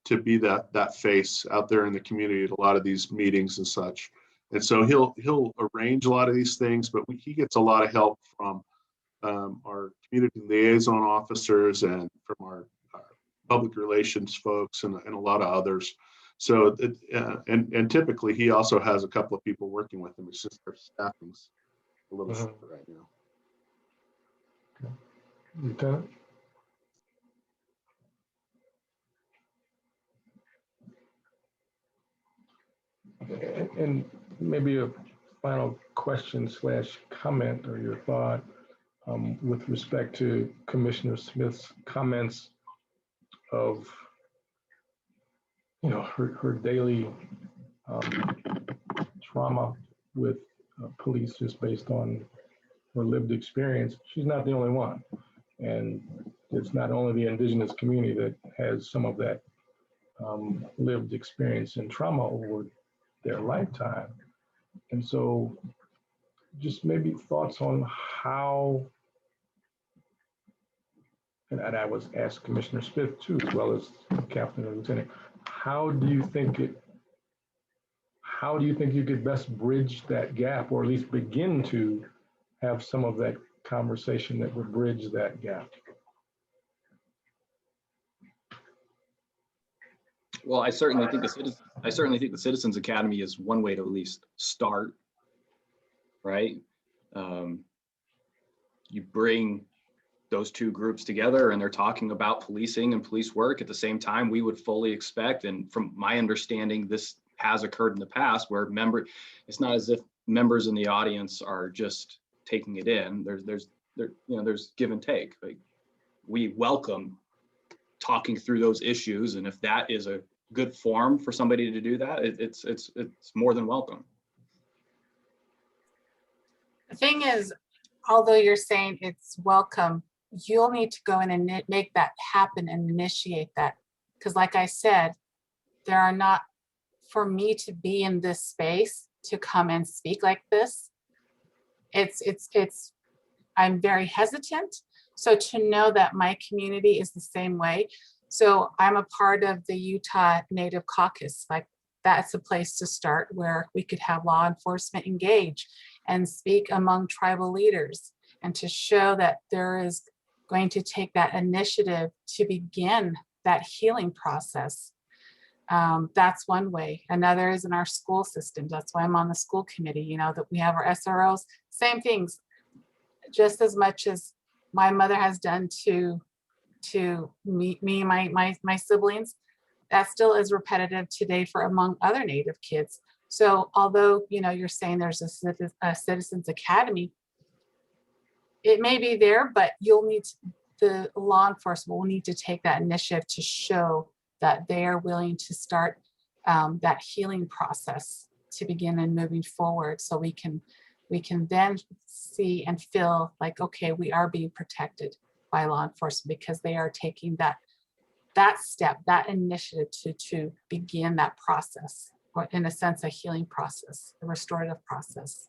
to be that face out there in the community at a lot of these meetings and such. And so he'll arrange a lot of these things, but he gets a lot of help from our community liaison officers and from our public relations folks and a lot of others. So, and typically he also has a couple of people working with him. It's just their staffing's a little short right now. Lieutenant? And maybe a final question / comment or your thought with respect to Commissioner Smith's comments of, her daily trauma with police just based on her lived experience. She's not the only one. And it's not only the indigenous community that has some of that lived experience and trauma over their lifetime. And so just maybe thoughts on how, and I was asked Commissioner Smith too, as well as Captain and Lieutenant, how do you think you could best bridge that gap, or at least begin to have some of that conversation that would bridge that gap? Well, I certainly think the Citizens Academy is one way to at least start, right? You bring those two groups together and they're talking about policing and police work at the same time. We would fully expect, and from my understanding, this has occurred in the past where it's not as if members in the audience are just taking it in. There's give and take. Like, we welcome talking through those issues, and if that is a good forum for somebody to do that, it's more than welcome. The thing is, although you're saying it's welcome, you'll need to go in and make that happen and initiate that. Because like I said, there are not, for me to be in this space to come and speak like this, I'm very hesitant. So to know that my community is the same way. So I'm a part of the Utah Native Caucus. Like, that's a place to start where we could have law enforcement engage and speak among tribal leaders, and to show that there is going to take that initiative to begin that healing process. That's one way. Another is in our school systems. That's why I'm on the school committee, that we have our SROs, same things, just as much as my mother has done to me and my siblings. That still is repetitive today for among other Native kids. So although, you're saying there's a Citizens Academy, it may be there, but the law enforcement will need to take that initiative to show that they are willing to start that healing process to begin and moving forward. So we can then see and feel like, okay, we are being protected by law enforcement because they are taking that step, that initiative to begin that process, or in a sense, a healing process, a restorative process.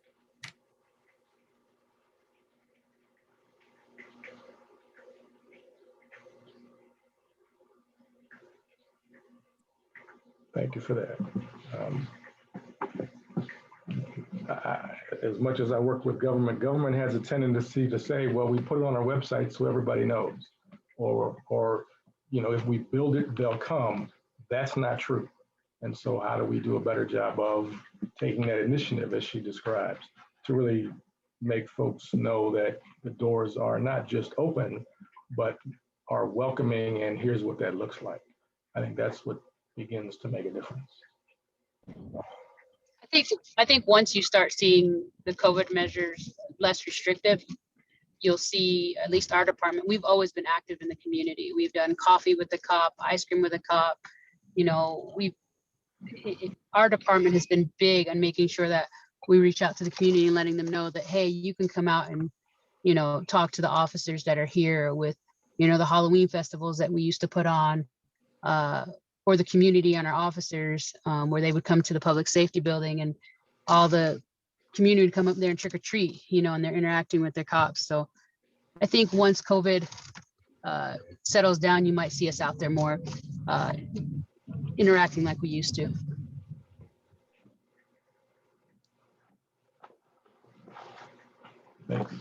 Thank you for that. As much as I work with government has a tendency to say, well, we put it on our website so everybody knows, or if we build it, they'll come. That's not true. And so how do we do a better job of taking that initiative, as she describes, to really make folks know that the doors are not just open, but are welcoming, and here's what that looks like. I think that's what begins to make a difference. I think once you start seeing the COVID measures less restrictive, you'll see, at least our department, we've always been active in the community. We've done coffee with the cop, ice cream with the cop. Our department has been big on making sure that we reach out to the community and letting them know that, hey, you can come out and, talk to the officers that are here with, the Halloween festivals that we used to put on, or the community and our officers, where they would come to the public safety building and, all the community would come up there and trick or treat, you know, and they're interacting with their cops. So I think once COVID settles down, you might see us out there more interacting like we used to. Thanks.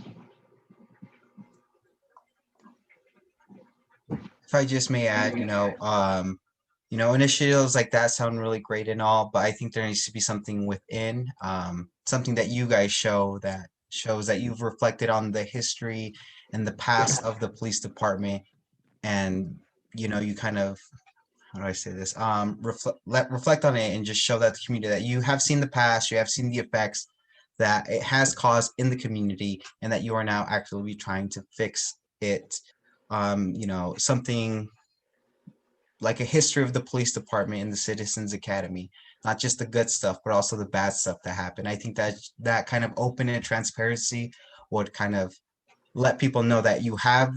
If I just may add, initiatives like that sound really great and all, but I think there needs to be something within, something that you guys show that shows that you've reflected on the history and the past of the police department, and you kind of, how do I say this? Reflect on it and just show that the community that you have seen the past, you have seen the effects that it has caused in the community, and that you are now actively trying to fix it. Something like a history of the police department and the Citizens Academy, not just the good stuff, but also the bad stuff that happened. I think that kind of open and transparency would kind of let people know that you have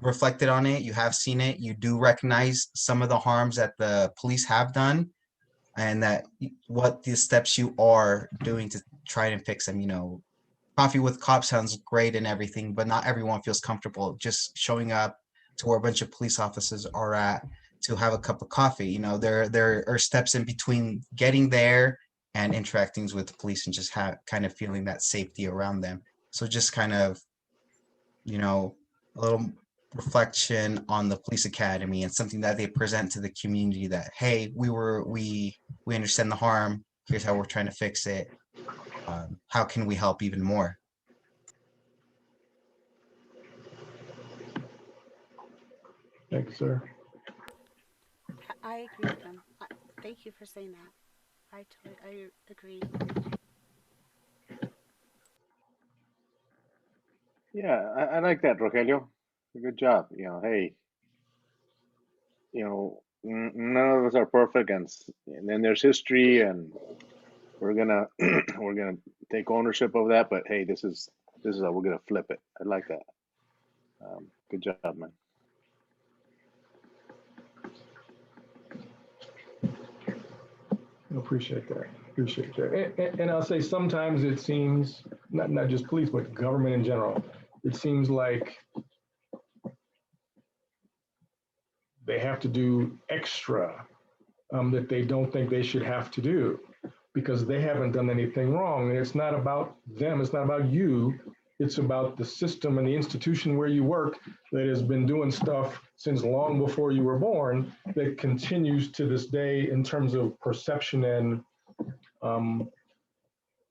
reflected on it, you have seen it, you do recognize some of the harms that the police have done, and that what the steps you are doing to try and fix them. Coffee with cops sounds great and everything, but not everyone feels comfortable just showing up to where a bunch of police officers are at to have a cup of coffee. There are steps in between getting there and interacting with the police, and just kind of feeling that safety around them. So just kind of, a little reflection on the police academy and something that they present to the community that, hey, we understand the harm. Here's how we're trying to fix it. How can we help even more? Thanks, sir. I agree with them. Thank you for saying that. I agree. Yeah, I like that, Rogelio. Good job. Hey, none of us are perfect, and then there's history, and we're gonna we're gonna take ownership of that. But hey, this is how we're gonna flip it. I like that. Good job, man. Appreciate that. And I'll say sometimes it seems, not just police, but government in general, it seems like they have to do extra that they don't think they should have to do because they haven't done anything wrong. And it's not about them, it's not about you, it's about the system and the institution where you work that has been doing stuff since long before you were born that continues to this day in terms of perception and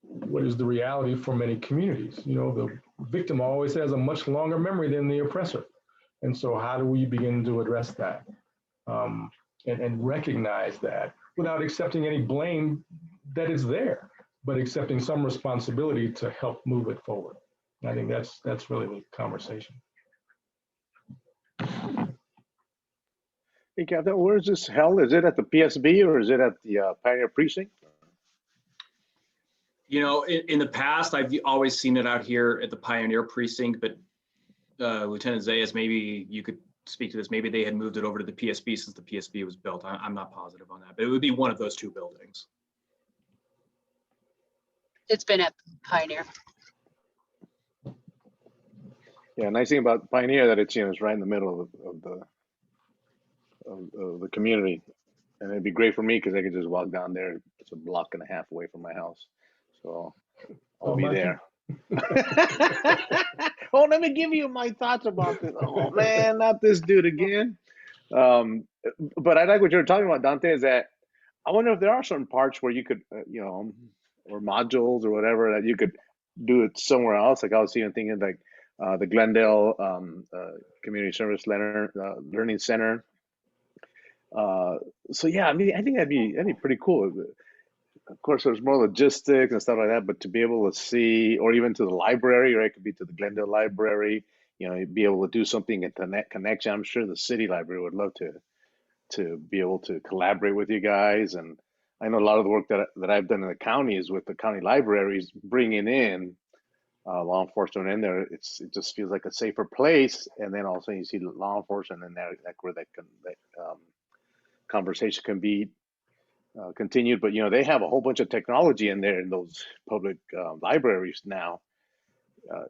what is the reality for many communities. The victim always has a much longer memory than the oppressor. And so how do we begin to address that and recognize that without accepting any blame that is there, but accepting some responsibility to help move it forward? I think that's really the conversation. Hey, Captain, where is this held? Is it at the PSB or is it at the Pioneer Precinct? In the past, I've always seen it out here at the Pioneer Precinct, but Lieutenant Zayas, maybe you could speak to this. Maybe they had moved it over to the PSB since the PSB was built. I'm not positive on that, but it would be one of those two buildings. It's been at Pioneer. Yeah, nice thing about Pioneer that it's right in the middle of the community, and it'd be great for me because I could just walk down there. It's a block and a half away from my house, so I'll be there. Oh, let me give you my thoughts about this. Oh man, not this dude again. But I like what you're talking about, Dante. Is that I wonder if there are certain parts where you could, or modules or whatever that you could do it somewhere else. Like I was even thinking like the Glendale Community Service Learning Center. So yeah, I mean, I think that'd be pretty cool. Of course, there's more logistics and stuff like that, but to be able to see, or even to the library, right? It could be to the Glendale Library. Be able to do something at the connection. I'm sure the city library would love to be able to collaborate with you guys. And I know a lot of the work that I've done in the county is with the county libraries, bringing in law enforcement in there. It just feels like a safer place. And then also you see law enforcement in there, like where that conversation can be continued, but they have a whole bunch of technology in there in those public libraries now.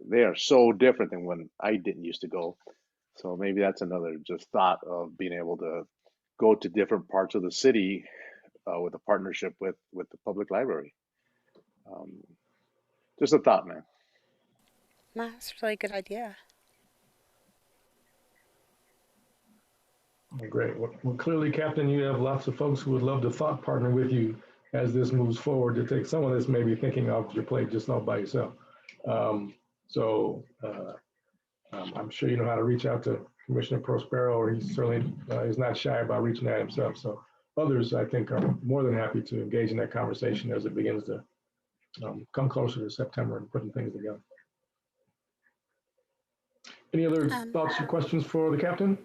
They are so different than when I didn't used to go. So maybe that's another just thought of being able to go to different parts of the city with a partnership with the public library. Just a thought, man. No, that's a really good idea. Great. Well, clearly, Captain, you have lots of folks who would love to thought partner with you as this moves forward to take some of this maybe thinking off your plate just not by yourself. I'm sure you know how to reach out to Commissioner Prospero, or he certainly is not shy about reaching out himself. So others, I think, are more than happy to engage in that conversation as it begins to come closer to September and putting things together. Any other thoughts or questions for the captain?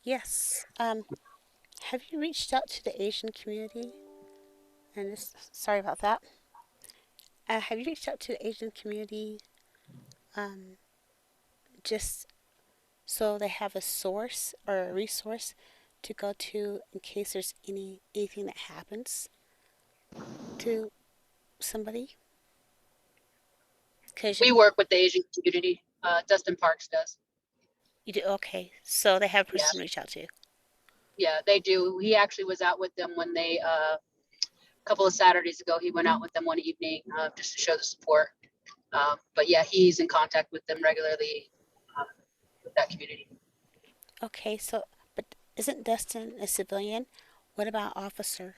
Yes. Have you reached out to the Asian community? And sorry about that. Have you reached out to the Asian community just so they have a source or a resource to go to in case there's anything that happens to somebody? We work with the Asian community. Dustin Parks does. You do? Okay. So they have a person Yeah. to reach out to. Yeah, they do. He actually was out with them when they, a couple of Saturdays ago, he went out with them one evening just to show the support. But yeah, he's in contact with them regularly with that community. Okay. So, but isn't Dustin a civilian? What about officer?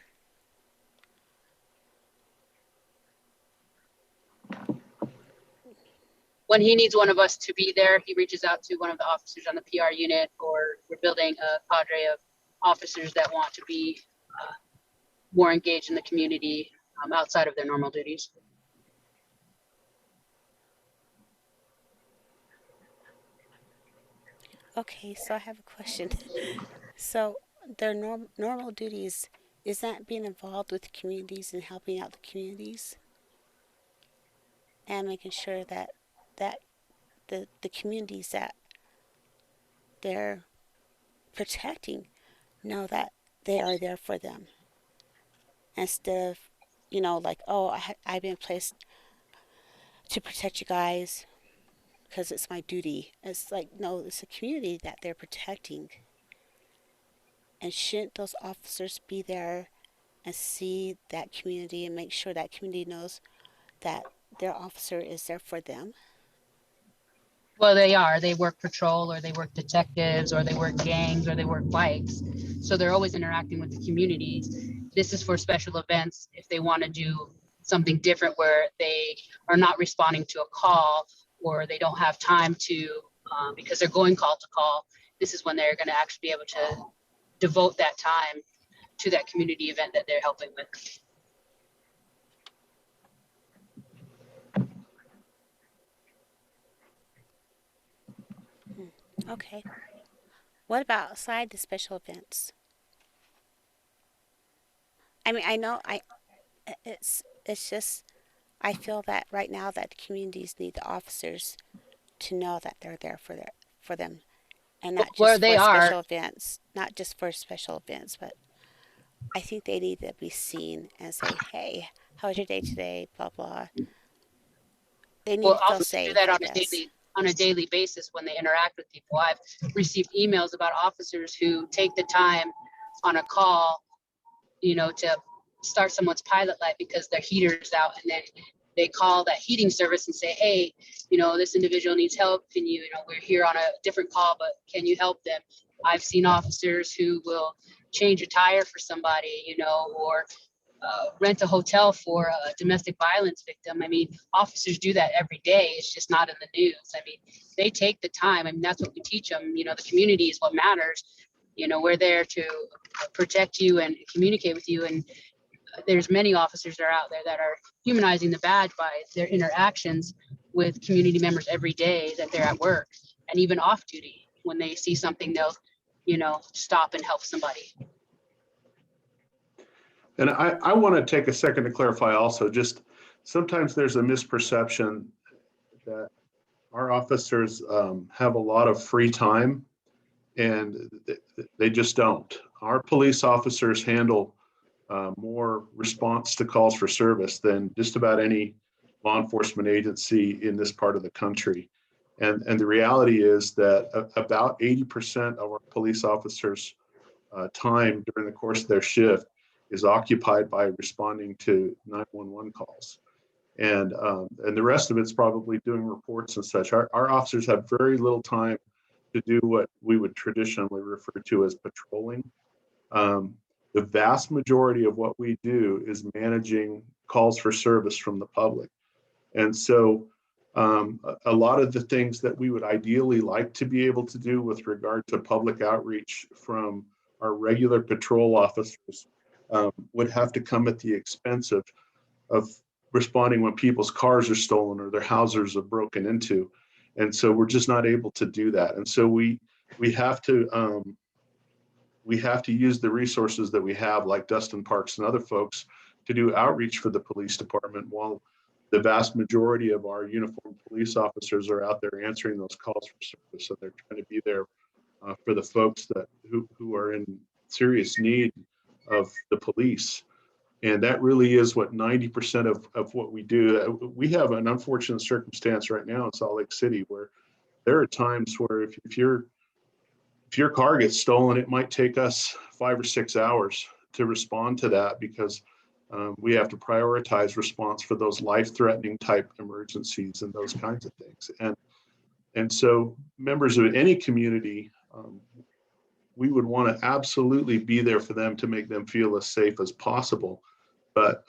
When he needs one of us to be there, he reaches out to one of the officers on the PR unit, or we're building a cadre of officers that want to be more engaged in the community outside of their normal duties. Okay, so I have a question. So their normal duties, is that being involved with the communities and helping out the communities? And making sure that the communities that they're protecting know that they are there for them. Instead of, like, oh, I've been placed to protect you guys because it's my duty. It's like, no, it's a community that they're protecting. And shouldn't those officers be there and see that community and make sure that community knows that their officer is there for them? Well, they are. They work patrol, or they work detectives, or they work gangs, or they work bikes. So they're always interacting with the communities. This is for special events. If they want to do something different where they are not responding to a call, or they don't have time to, because they're going call to call, this is when they're going to actually be able to devote that time to that community event that they're helping with. Okay. What about outside the special events? I mean, I know it's just, I feel that right now that the communities need the officers to know that they're there for them, and not just Where for they are. special events, not just for special events, but I think they need to be seen and say, hey, how was your day today? Blah, blah. They need Well, to feel officers safe, do that I on guess. a daily basis when they interact with people. I've received emails about officers who take the time on a call, to start someone's pilot light because their heater's out, and then they call that heating service and say, hey, this individual needs help. Can you, we're here on a different call, but can you help them? I've seen officers who will change a tire for somebody, or rent a hotel for a domestic violence victim. I mean, officers do that every day. It's just not in the news. I mean, they take the time. I mean, that's what we teach them. The community is what matters. We're there to protect you and communicate with you. And there's many officers that are out there that are humanizing the badge by their interactions with community members every day that they're at work, and even off duty. When they see something, they'll, stop and help somebody. And I want to take a second to clarify also, just sometimes there's a misperception that our officers have a lot of free time, and they just don't. Our police officers handle more response to calls for service than just about any law enforcement agency in this part of the country. And the reality is that about 80% of our police officers' time during the course of their shift is occupied by responding to 911 calls. And the rest of it's probably doing reports and such. Our officers have very little time to do what we would traditionally refer to as patrolling. The vast majority of what we do is managing calls for service from the public. And so a lot of the things that we would ideally like to be able to do with regard to public outreach from our regular patrol officers would have to come at the expense of responding when people's cars are stolen or their houses are broken into. And so we're just not able to do that. And so we have to use the resources that we have, like Dustin Parks and other folks, to do outreach for the police department, while the vast majority of our uniformed police officers are out there answering those calls for service. So they're trying to be there for the folks who are in serious need of the police. And that really is what 90% of what we do. We have an unfortunate circumstance right now in Salt Lake City where there are times where if your car gets stolen, it might take us 5 or 6 hours to respond to that, because we have to prioritize response for those life-threatening type emergencies and those kinds of things. And so members of any community, we would want to absolutely be there for them to make them feel as safe as possible. But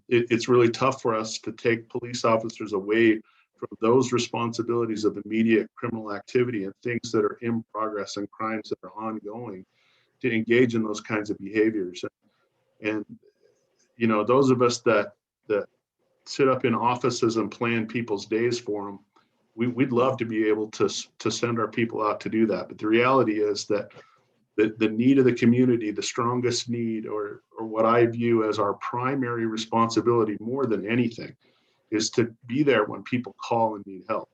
it's really tough for us to take police officers away from those responsibilities of immediate criminal activity and things that are in progress and crimes that are ongoing, to engage in those kinds of behaviors. And you know, those of us that sit up in offices and plan people's days for them, we'd love to be able to send our people out to do that. But the reality is that the need of the community, the strongest need, or what I view as our primary responsibility more than anything, is to be there when people call and need help.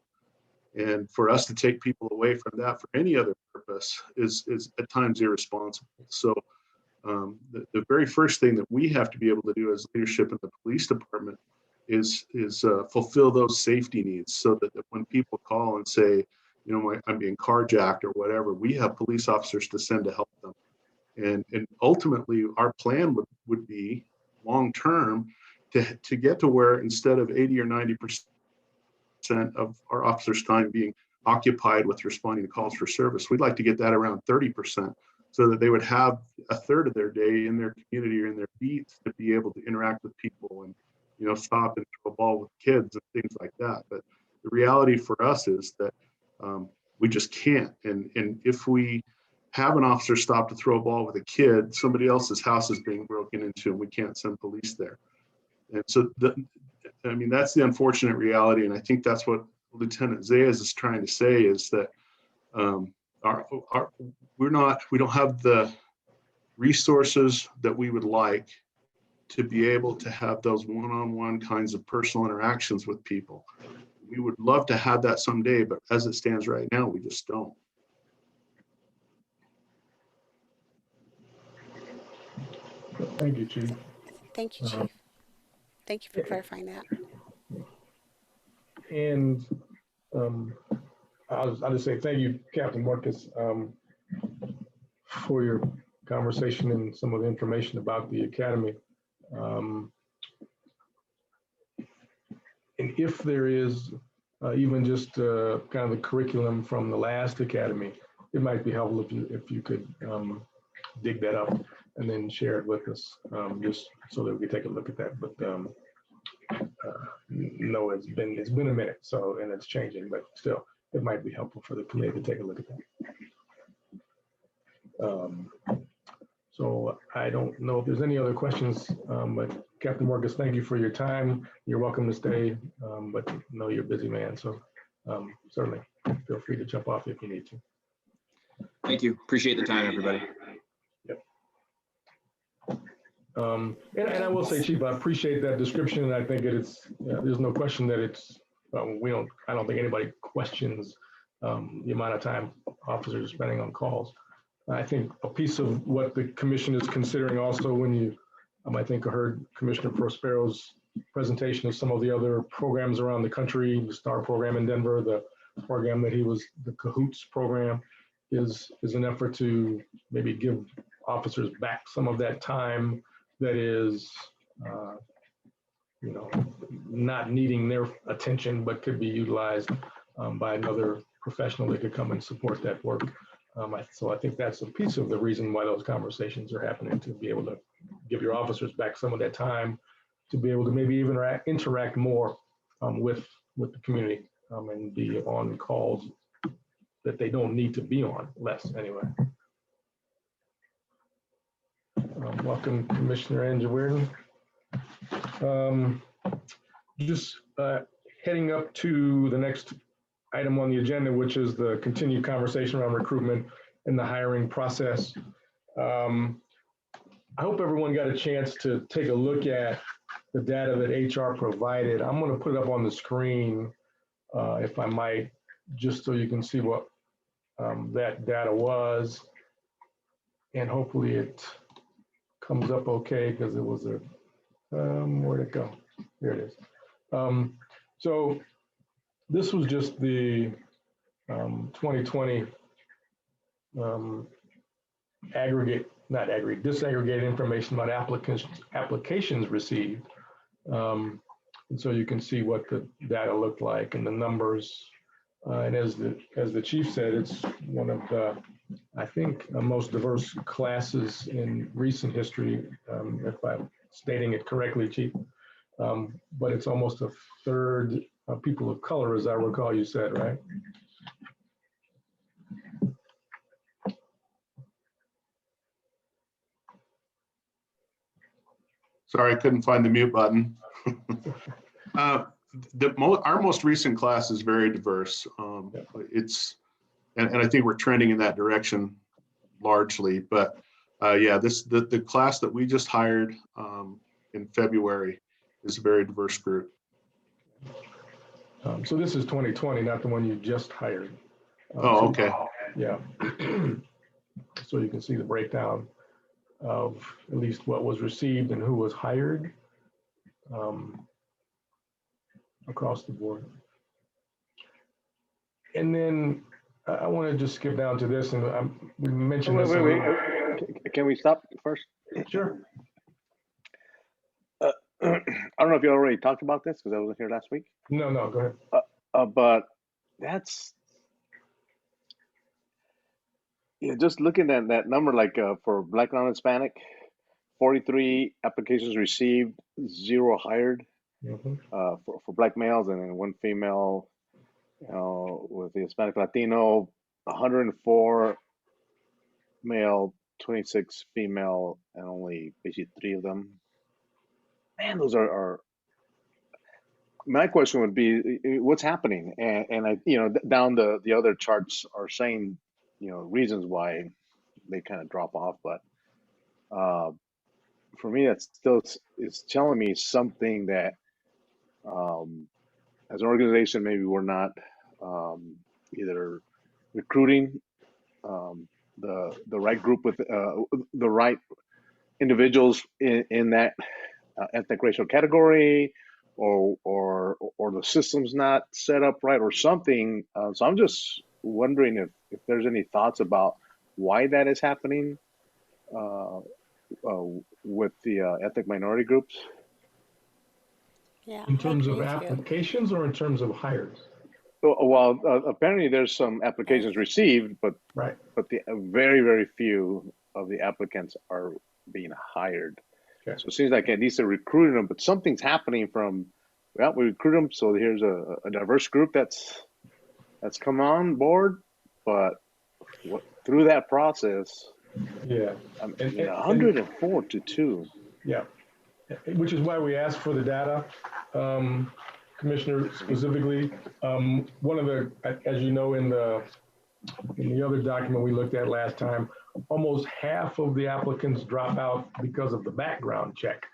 And for us to take people away from that for any other purpose is at times irresponsible. So the very first thing that we have to be able to do as leadership in the police department is fulfill those safety needs, so that when people call and say, you know, I'm being carjacked or whatever, we have police officers to send to help them. And ultimately, our plan would be long term to get to where, instead of 80 or 90% of our officers' time being occupied with responding to calls for service, we'd like to get that around 30%, so that they would have a third of their day in their community or in their beats to be able to interact with people and, you know, stop and throw a ball with kids and things like that. But the reality for us is that we just can't. And if we have an officer stop to throw a ball with a kid, somebody else's house is being broken into and we can't send police there. And so, that's the unfortunate reality. And I think that's what Lieutenant Zayas is trying to say, is that we don't have the resources that we would like to be able to have those one-on-one kinds of personal interactions with people. We would love to have that someday, but as it stands right now, we just don't. Thank you, Chief. Thank you, Chief. Thank you for clarifying that. And I'll just say thank you, Captain Marcus, for your conversation and some of the information about the academy. And if there is even just kind of the curriculum from the last academy, it might be helpful if you could dig that up and then share it with us, just so that we can take a look at that. But no, it's been a minute, so, and it's changing, but still, it might be helpful for the committee to take a look at that. So I don't know if there's any other questions, but Captain Marcus, thank you for your time. You're welcome to stay, but I know you're a busy man, so certainly feel free to jump off if you need to. Thank you. Appreciate the time, everybody. Yep. And I will say, Chief, I appreciate that description, and I think there's no question that it's, I don't think anybody questions the amount of time officers are spending on calls. I think a piece of what the commission is considering also when you I think I heard Commissioner Prospero's presentation of some of the other programs around the country, the STAR program in Denver, the program that he was, the CAHOOTS program is an effort to maybe give officers back some of that time that is, not needing their attention, but could be utilized by another professional that could come and support that work. So I think that's a piece of the reason why those conversations are happening, to be able to give your officers back some of that time, to be able to maybe even interact more with the community and be on calls that they don't need to be on, less anyway. Welcome, Commissioner Angiewicz. Just heading up to the next item on the agenda, which is the continued conversation around recruitment and the hiring process. I hope everyone got a chance to take a look at the data that HR provided. I'm going to put it up on the screen, if I might, just so you can see what that data was. And hopefully it comes up okay, because it was a, where'd it go? There it is. So this was just the 2020 disaggregated information about applications received. And so you can see what the data looked like and the numbers. And as the chief said, it's one of the, I think, most diverse classes in recent history, if I'm stating it correctly, Chief. But it's almost a third of people of color, as I recall you said, right? Sorry, I couldn't find the mute button. Our most recent class is very diverse. And I think we're trending in that direction largely. But yeah, the class that we just hired in February is a very diverse group. So this is 2020, not the one you just hired. Oh, okay. Yeah. So you can see the breakdown of at least what was received and who was hired across the board. And then I want to just skip down to this, and we mentioned this. Wait. Can we stop first? Sure. I don't know if you already talked about this, because I wasn't here last week. No, go ahead. But that's, just looking at that number, like for Black non-Hispanic, 43 applications received, 0 hired. Mm-hmm. For Black males, and then 1 female. With the Hispanic Latino, 104 male, 26 female, and only basically 3 of them. Man, those are my question would be, what's happening? And I, down the other charts are saying, reasons why they kind of drop off. But for me, that still is telling me something that as an organization, maybe we're not either recruiting the right group with the right individuals in that ethnic racial category, or the system's not set up right, or something. So I'm just wondering if there's any thoughts about why that is happening with the ethnic minority groups. Yeah. In I terms agree of with you. applications or in terms of hires? Well, apparently there's some applications received, but Right. the very, very few of the applicants are being hired. Okay. So it seems like at least they're recruiting them, but something's happening from, well, we recruit them, so here's a diverse group that's come on board, but through that process, Yeah. 104 to 2. Yeah. Which is why we asked for the data, Commissioner, specifically. One of the, as you know, in the other document we looked at last time, almost half of the applicants drop out because of the background check,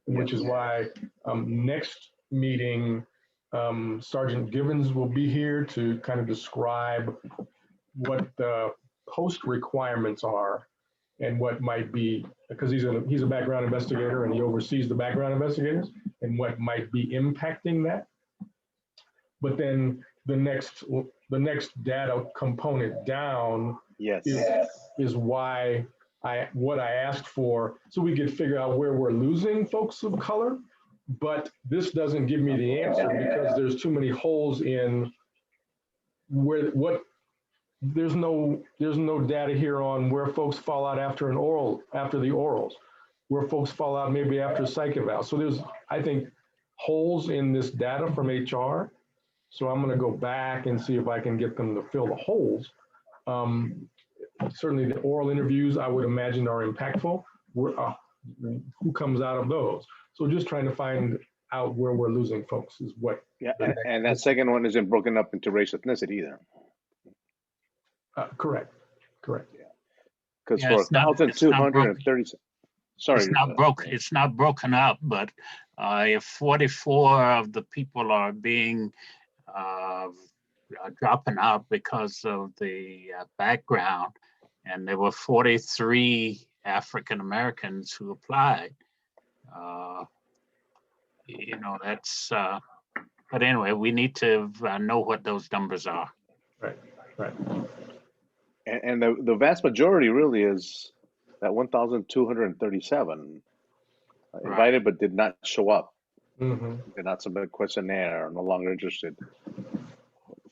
which is why next meeting, Sergeant Givens will be here to kind of describe what the post requirements are and what might be, because he's a background investigator and he oversees the background investigators and what might be impacting that. But then the next data component down Yes. is why what I asked for, so we could figure out where we're losing folks of color. But this doesn't give me the answer because there's too many holes in there's no data here on where folks fall out after the orals, where folks fall out maybe after psych eval. So there's, I think, holes in this data from HR. So I'm going to go back and see if I can get them to fill the holes. Certainly the oral interviews, I would imagine, are impactful. Who comes out of those? So just trying to find out where we're losing folks is what. Yeah, and that second one isn't broken up into race, ethnicity either. Correct. Because Yeah, for it's not- 1,230, sorry. It's not broken up, but if 44 of the people are being dropping out because of the background, and there were 43 African Americans who applied, that's. But anyway, we need to know what those numbers are. Right. And the vast majority really is that 1,237 invited but did not show up. Mm-hmm. Did not submit a questionnaire, no longer interested.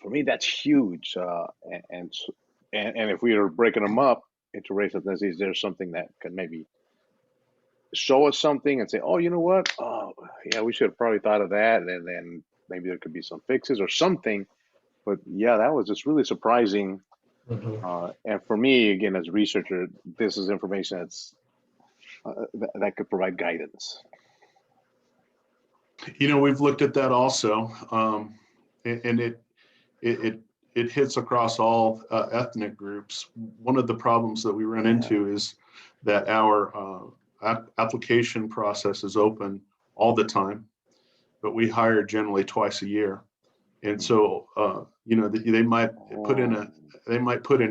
For me, that's huge. And if we are breaking them up into race ethnicities, there's something that can maybe show us something and say, oh, you know what? Oh, yeah, we should have probably thought of that. And then maybe there could be some fixes or something. But yeah, that was just really surprising. Mm-hmm. And for me, again, as a researcher, this is information that's that could provide guidance. We've looked at that also, and it hits across all ethnic groups. One of the problems that we run into is that our application process is open all the time, but we hire generally twice a year. And so, they might put in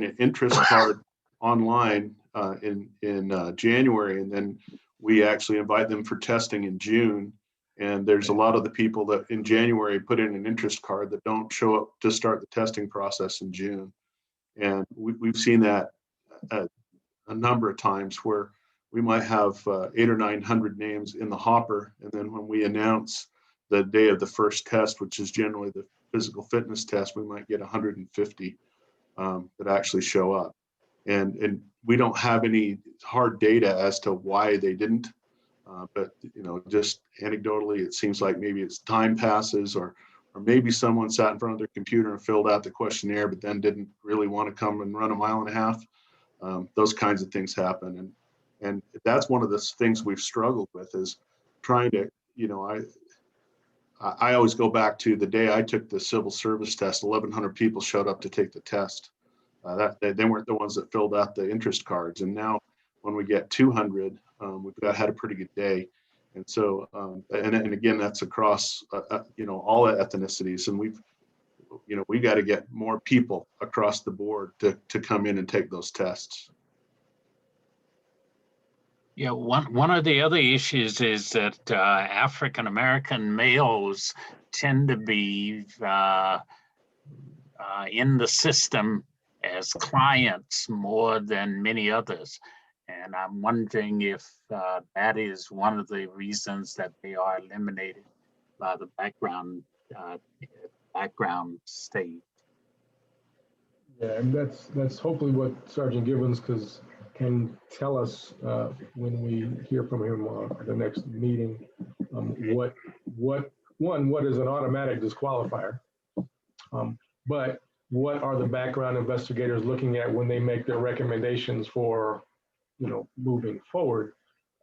an interest card online in January, and then we actually invite them for testing in June. And there's a lot of the people that in January put in an interest card that don't show up to start the testing process in June. And we've seen that a number of times where we might have 800 or 900 names in the hopper. And then when we announce the day of the first test, which is generally the physical fitness test, we might get 150 that actually show up. And we don't have any hard data as to why they didn't. But just anecdotally, it seems like maybe it's time passes, or maybe someone sat in front of their computer and filled out the questionnaire, but then didn't really want to come and run a mile and a half. Those kinds of things happen, and that's one of the things we've struggled with, is trying to, I always go back to the day I took the civil service test. 1,100 people showed up to take the test. They weren't the ones that filled out the interest cards, and now when we get 200. We've had a pretty good day. And so, and again, that's across, all ethnicities. And we got to get more people across the board to come in and take those tests. Yeah, one of the other issues is that African-American males tend to be in the system as clients more than many others. And I'm wondering if that is one of the reasons that they are eliminated by the background stage. Yeah, and that's hopefully what Sergeant Gibbons can tell us when we hear from him at the next meeting. What is an automatic disqualifier, but what are the background investigators looking at when they make their recommendations for moving forward,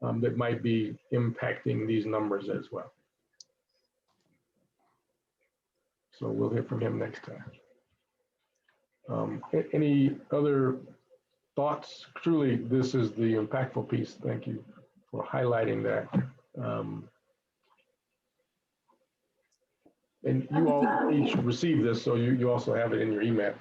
that might be impacting these numbers as well. So we'll hear from him next time. Any other thoughts? Truly, this is the impactful piece. Thank you for highlighting that. And you all each received this, so you also have it in your email.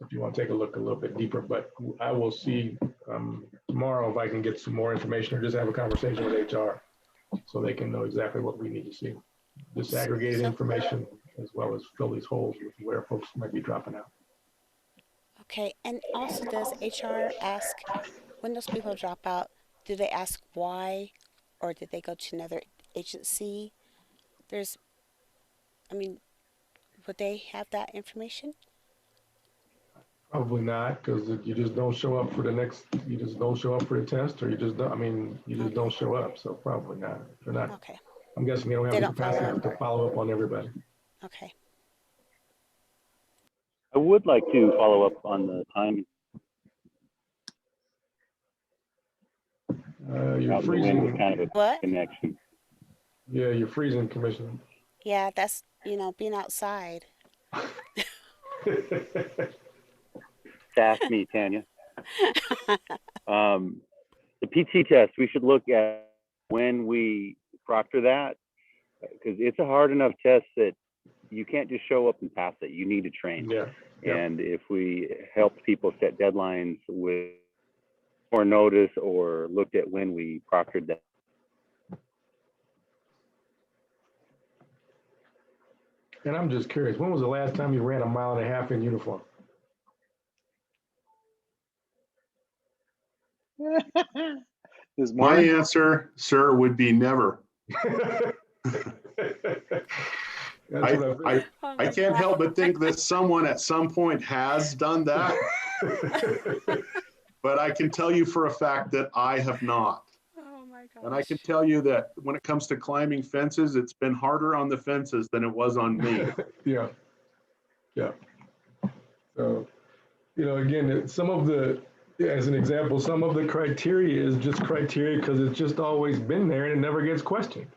If you want to take a look a little bit deeper, but I will see tomorrow if I can get some more information or just have a conversation with HR so they can know exactly what we need to see. Disaggregated So- information as well as fill these holes with where folks might be dropping out. Okay, and also does HR ask when those people drop out, do they ask why or did they go to another agency? Would they have that information? Probably not, because you just don't show up for you just don't show up for the test, or you just don't, you just don't show up, so probably not. They're not, Okay, I'm guessing they don't have They the don't follow capacity to follow up on everybody. okay. I would like to follow up on the timing. You're Out in the wind was freezing, kind of a What? connection. yeah, you're freezing, Commissioner. Yeah, that's, being outside. Sass me, Tanya. The PT test, we should look at when we proctor that, because it's a hard enough test that you can't just show up and pass it. You need to train. Yeah. Yep. And if we helped people set deadlines with more notice or looked at when we proctored that. And I'm just curious, when was the last time you ran a mile and a half in uniform? This My morning, answer, sir, would be never. That's what I think. I can't help but think that someone at some point has done that, but I can tell you for a fact that I have not. Oh my gosh. And I can tell you that when it comes to climbing fences, it's been harder on the fences than it was on me. Yeah. Yeah. So, again, as an example, some of the criteria is just criteria because it's just always been there and it never gets questioned.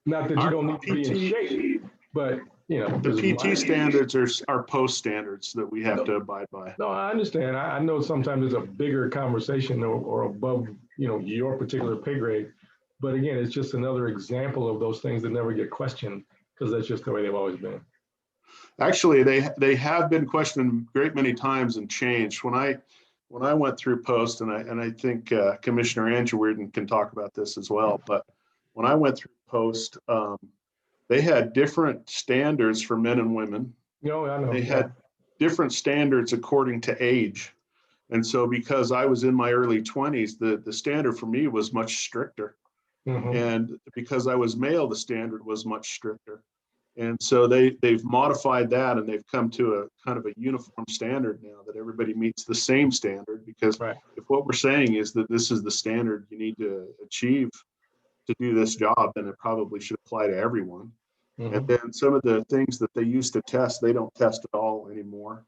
Not that you don't need to be in shape, but, The there's PT standards are post standards that we have to abide by. No, I understand. I know sometimes it's a bigger conversation or above, your particular pay grade. But again, it's just another example of those things that never get questioned because that's just the way they've always been. Actually, they have been questioned a great many times and changed. When I went through post, and I think Commissioner Andrew Weirden can talk about this as well, but when I went through post, they had different standards for men and women. I know. They had different standards according to age. And so because I was in my early 20s, the standard for me was much stricter. Mhm. And because I was male, the standard was much stricter. And so they've modified that, and they've come to a kind of a uniform standard now that everybody meets the same standard, because Right. if what we're saying is that this is the standard you need to achieve to do this job, then it probably should apply to everyone. Mhm. And then some of the things that they used to test, they don't test at all anymore.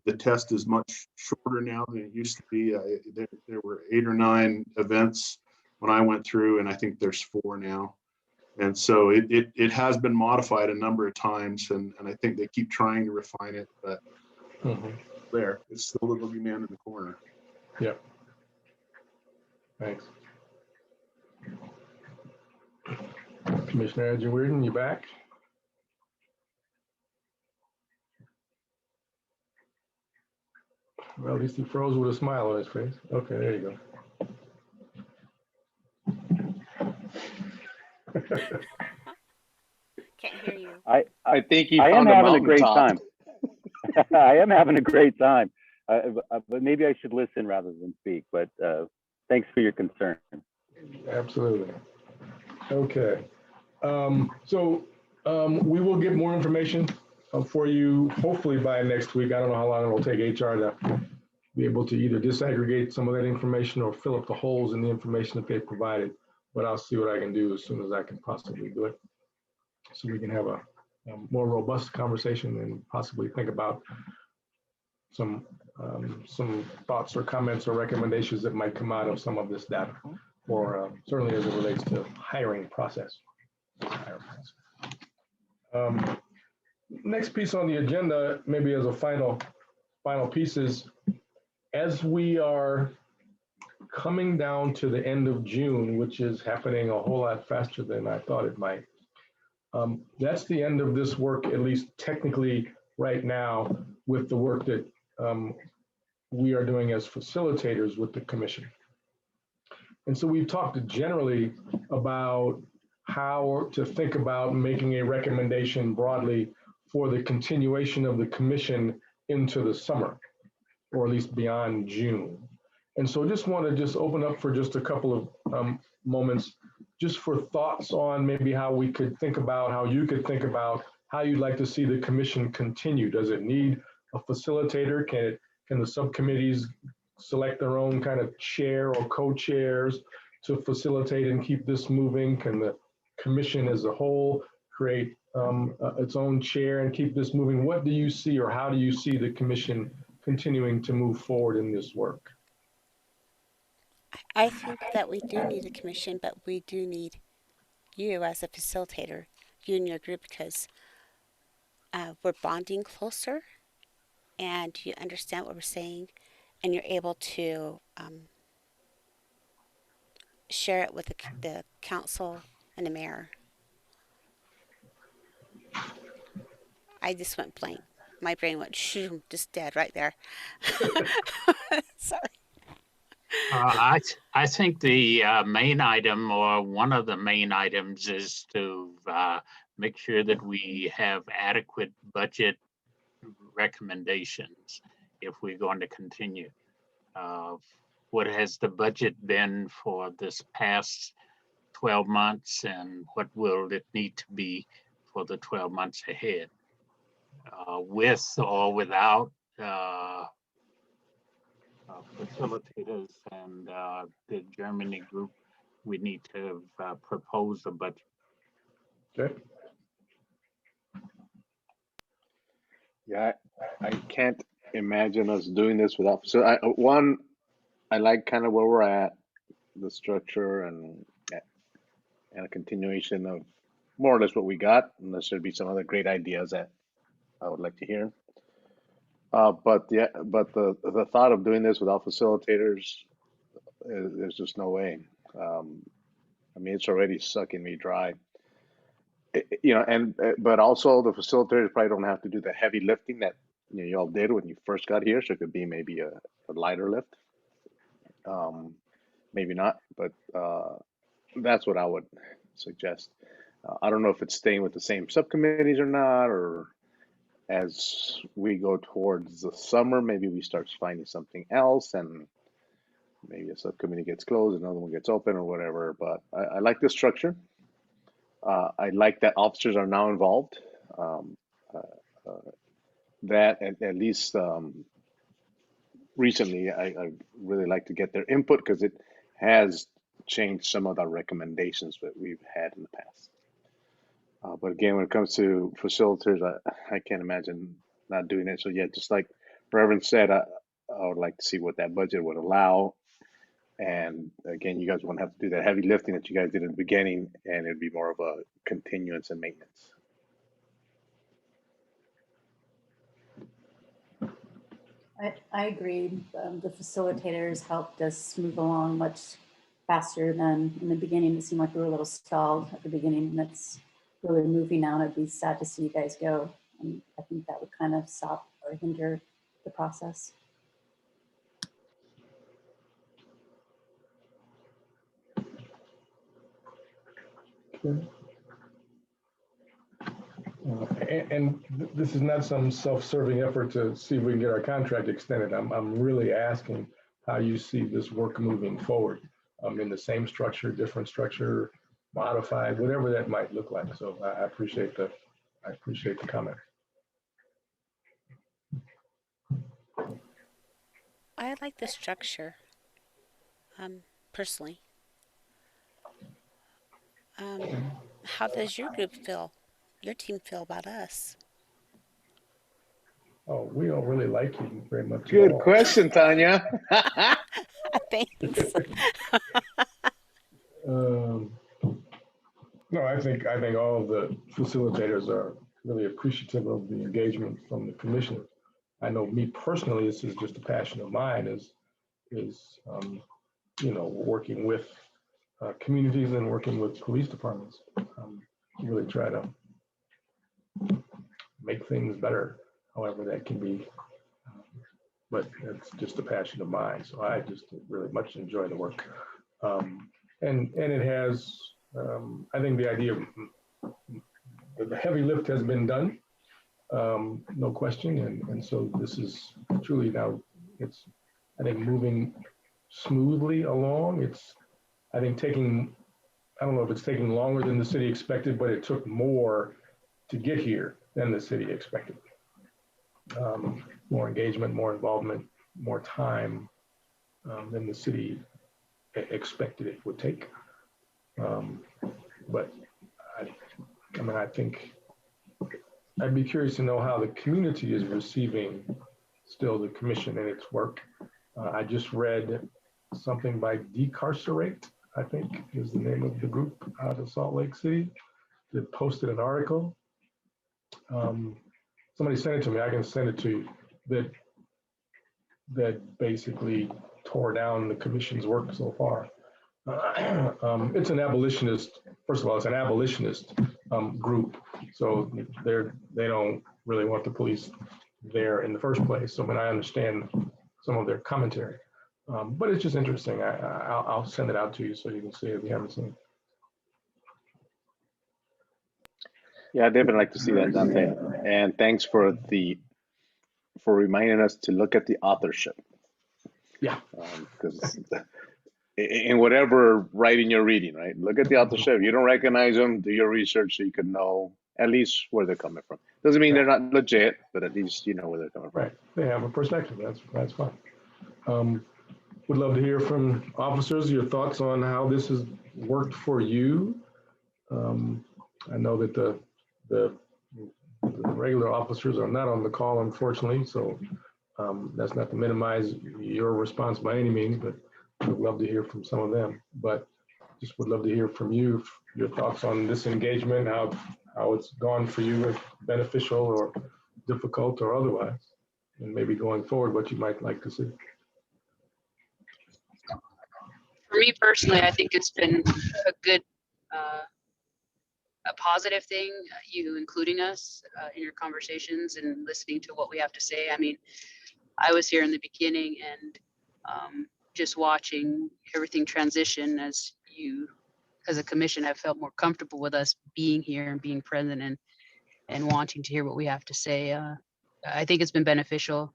The test is much shorter now than it used to be. There were 8 or 9 events when I went through, and I think there's 4 now. And so it has been modified a number of times, and I think they keep trying to refine it, but Mhm. it's still the boogeyman in the corner. Yep. Thanks. Commissioner Andrew Weirden, you back? Well, at least he froze with a smile on his face. Okay, there you go. Can't hear you. I think he I am found a having a great mountaintop. time. I am having a great time. But maybe I should listen rather than speak, but thanks for your concern. Absolutely. Okay. We will get more information for you, hopefully by next week. I don't know how long it will take HR to be able to either disaggregate some of that information or fill up the holes in the information that they provided. But I'll see what I can do as soon as I can possibly do it, so we can have a more robust conversation and possibly think about some thoughts or comments or recommendations that might come out of some of this data, or certainly as it relates to hiring process. Next piece on the agenda, maybe as a final piece, is as we are coming down to the end of June, which is happening a whole lot faster than I thought it might. That's the end of this work, at least technically right now, with the work that we are doing as facilitators with the commission. And so we've talked generally about how to think about making a recommendation broadly for the continuation of the commission into the summer, or at least beyond June. And so just want to just open up for just a couple of moments, just for thoughts on maybe how we could think about, how you could think about how you'd like to see the commission continue. Does it need a facilitator? Can the subcommittees select their own kind of chair or co-chairs to facilitate and keep this moving? Can the commission as a whole create its own chair and keep this moving? What do you see, or how do you see the commission continuing to move forward in this work? I think that we do need a commission, but we do need you as a facilitator, you and your group, because we're bonding closer and you understand what we're saying and you're able to share it with the council and the mayor. I just went blank. My brain went shoom, just dead right there. Sorry. I think the main item, or one of the main items, is to make sure that we have adequate budget recommendations if we're going to continue. What has the budget been for this past 12 months, and what will it need to be for the 12 months ahead? With or without facilitators and the Germany group, we need to propose a budget. Okay. Yeah, I can't imagine us doing this without. So I like kind of where we're at, the structure and a continuation of more or less what we got, unless there'd be some other great ideas that I would like to hear. But the thought of doing this without facilitators, there's just no way. I mean, it's already sucking me dry. But also the facilitators probably don't have to do the heavy lifting that y'all did when you first got here. So it could be maybe a lighter lift. Maybe not, but that's what I would suggest. I don't know if it's staying with the same subcommittees or not, or as we go towards the summer, maybe we start finding something else, and maybe a subcommittee gets closed, another one gets open, or whatever. But I like this structure. I like that officers are now involved. That at least recently, I really like to get their input, because it has changed some of the recommendations that we've had in the past. But again, when it comes to facilitators, I can't imagine not doing it. So yeah, just like Reverend said, I would like to see what that budget would allow. And again, you guys won't have to do that heavy lifting that you guys did in the beginning, and it'd be more of a continuance and maintenance. I agree. The facilitators helped us move along much faster than in the beginning. It seemed like we were a little stalled at the beginning, and that's really moving now. And I'd be sad to see you guys go. And I think that would kind of stop or hinder the process. Okay. And this is not some self-serving effort to see if we can get our contract extended. I'm really asking how you see this work moving forward, in the same structure, different structure, modified, whatever that might look like. So I appreciate the comment. I like the structure, personally. How does your group feel? Your team feel about us? Oh, we don't really like you very much. Good question, Tanya. Thanks. No, I think all of the facilitators are really appreciative of the engagement from the commission. I know me personally, this is just a passion of mine, is working with communities and working with police departments. Really try to make things better, however that can be but it's just a passion of mine. So I just really much enjoy the work. And it has, I think the idea of the heavy lift has been done, no question. And so this is truly now, it's, I think, moving smoothly along. It's, I think, taking, I don't know if it's taking longer than the city expected, but it took more to get here than the city expected. More engagement, more involvement, more time than the city expected it would take. But I mean, I think I'd be curious to know how the community is receiving still the commission and its work. I just read something by Decarcerate, I think is the name of the group out of Salt Lake City, that posted an article. Somebody sent it to me, I can send it to you, that basically tore down the commission's work so far. It's an abolitionist, first of all, it's an abolitionist group. So they don't really want the police there in the first place. So when I understand some of their commentary, but it's just interesting. I'll send it out to you so you can see it if you haven't seen it. Yeah, I definitely like to see that, Dante. And thanks for reminding us to look at the authorship. Yeah. Because in whatever writing you're reading, right? Look at the authorship. If you don't recognize them, do your research so you can know at least where they're coming from. Doesn't mean they're not legit, but at least you know where they're coming from. Right. They have a perspective. That's fine. Would love to hear from officers, your thoughts on how this has worked for you. I know that the regular officers are not on the call, unfortunately, so that's not to minimize your response by any means, but would love to hear from some of them. But just would love to hear from you, your thoughts on this engagement, how it's gone for you, if beneficial or difficult or otherwise, and maybe going forward, what you might like to see. For me personally, I think it's been a good, a positive thing, you including us in your conversations and listening to what we have to say. I mean, I was here in the beginning and just watching everything transition as you, as a commission, have felt more comfortable with us being here and being present and wanting to hear what we have to say. I think it's been beneficial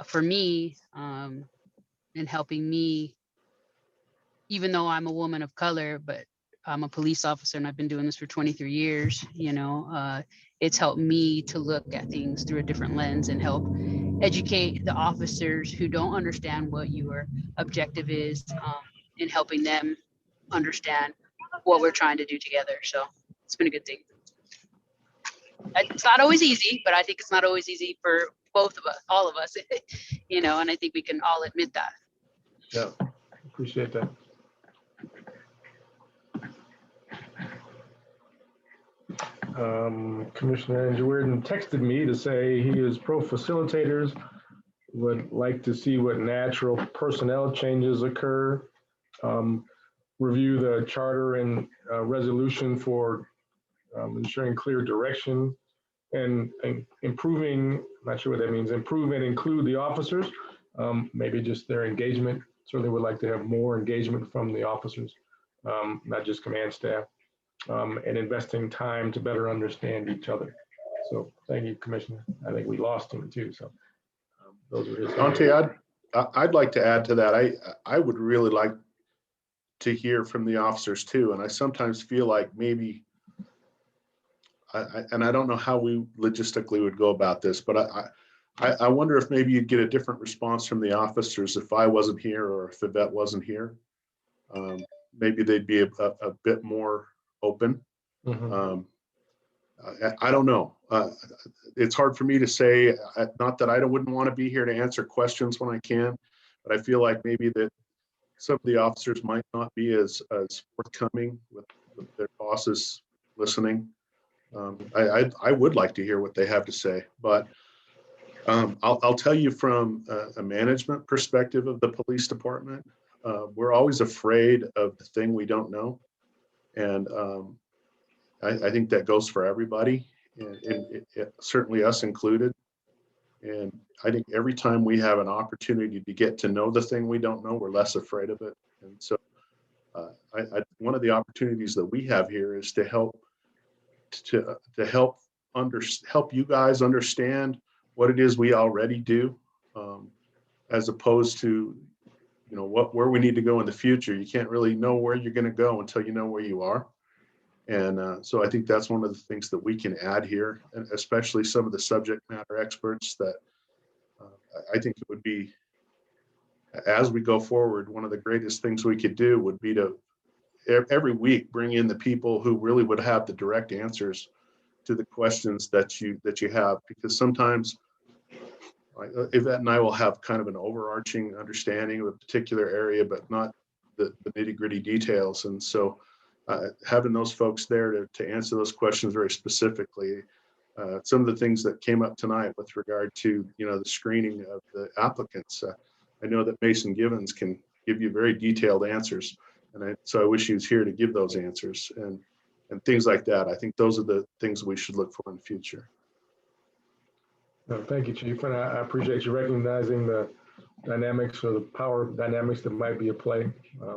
for me in helping me, even though I'm a woman of color, but I'm a police officer and I've been doing this for 23 years, you know, it's helped me to look at things through a different lens and help educate the officers who don't understand what your objective is in helping them understand what we're trying to do together. So it's been a good thing. It's not always easy, but I think it's not always easy for both of us, all of us, you know, and I think we can all admit that. Yeah, appreciate that. Commissioner Andrew Reardon texted me to say he is pro facilitators, would like to see what natural personnel changes occur, review the charter and resolution for ensuring clear direction and improving, not sure what that means, improve and include the officers, maybe just their engagement. Certainly would like to have more engagement from the officers, not just command staff. And investing time to better understand each other. So thank you, Commissioner. I think we lost him too. So those are his. Dante, I'd like to add to that. I would really like to hear from the officers too. And I sometimes feel like maybe, and I don't know how we logistically would go about this, but I wonder if maybe you'd get a different response from the officers if I wasn't here or if Yvette wasn't here. Maybe they'd be a bit more open. Mm-hmm. I don't know. It's hard for me to say, not that I wouldn't want to be here to answer questions when I can, but I feel like maybe that some of the officers might not be as forthcoming with their bosses listening. I would like to hear what they have to say, but I'll tell you from a management perspective of the police department, we're always afraid of the thing we don't know. And I think that goes for everybody, and certainly us included. And I think every time we have an opportunity to get to know the thing we don't know, we're less afraid of it. And so one of the opportunities that we have here is to help help you guys understand what it is we already do, as opposed to, you know, where we need to go in the future. You can't really know where you're going to go until you know where you are. And so I think that's one of the things that we can add here, and especially some of the subject matter experts that I think it would be, as we go forward, one of the greatest things we could do would be to every week bring in the people who really would have the direct answers to the questions that you have, because sometimes Yvette and I will have kind of an overarching understanding of a particular area, but not the nitty-gritty details. And so having those folks there to answer those questions very specifically, some of the things that came up tonight with regard to, you know, the screening of the applicants, I know that Mason Givens can give you very detailed answers, and so I wish he was here to give those answers and things like that. I think those are the things we should look for in the future. No, thank you, Chief, and I appreciate you recognizing the dynamics or the power dynamics that might be at play. I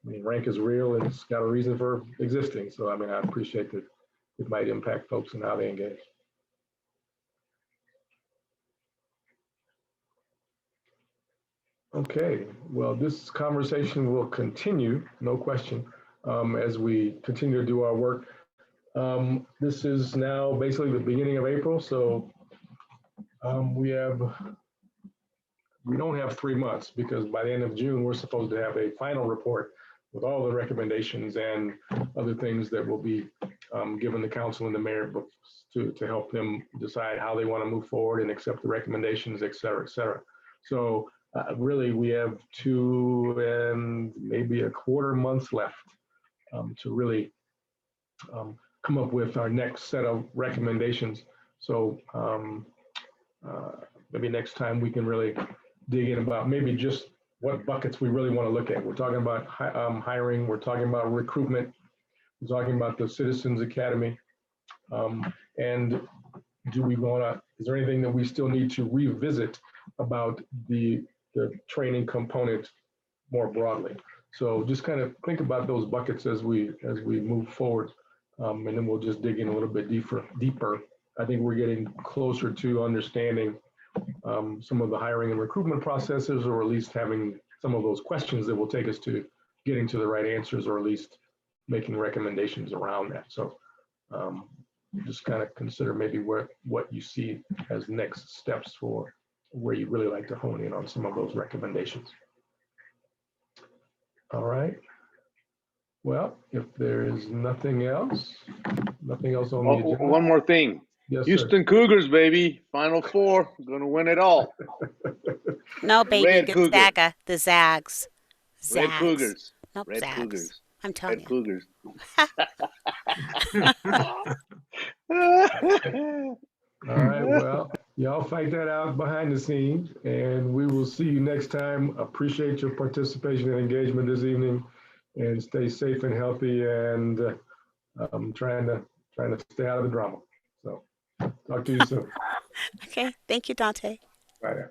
mean, rank is real and it's got a reason for existing. So, I mean, I appreciate that it might impact folks and how they engage. Okay, well, this conversation will continue, no question, as we continue to do our work. This is now basically the beginning of April, so we don't have 3 months, because by the end of June, we're supposed to have a final report with all the recommendations and other things that will be given the council and the mayor to help them decide how they want to move forward and accept the recommendations, et cetera, et cetera. So really, we have 2 and maybe a quarter months left to really come up with our next set of recommendations. So maybe next time we can really dig in about maybe just what buckets we really want to look at. We're talking about hiring, we're talking about recruitment, we're talking about the Citizens Academy. And do we want to, is there anything that we still need to revisit about the training component more broadly? So just kind of think about those buckets as we move forward. And then we'll just dig in a little bit deeper. I think we're getting closer to understanding some of the hiring and recruitment processes, or at least having some of those questions that will take us to getting to the right answers, or at least making recommendations around that. So just kind of consider maybe what you see as next steps for where you'd really like to hone in on some of those recommendations. All right. Well, if there is nothing else on the agenda. One more thing. Yes, Houston Cougars, baby. Final Four. Gonna win it all. No, baby, Red Cougars. Gonzaga, the Zags. Red Zags. Cougars. Nope, Red Zags. Cougers. I'm telling Red you. Cougars. All right, well, y'all fight that out behind the scenes, and we will see you next time. Appreciate your participation and engagement this evening, and stay safe and healthy, and trying to stay out of the drama. So talk to you soon. Okay, thank you, Dante. Bye now.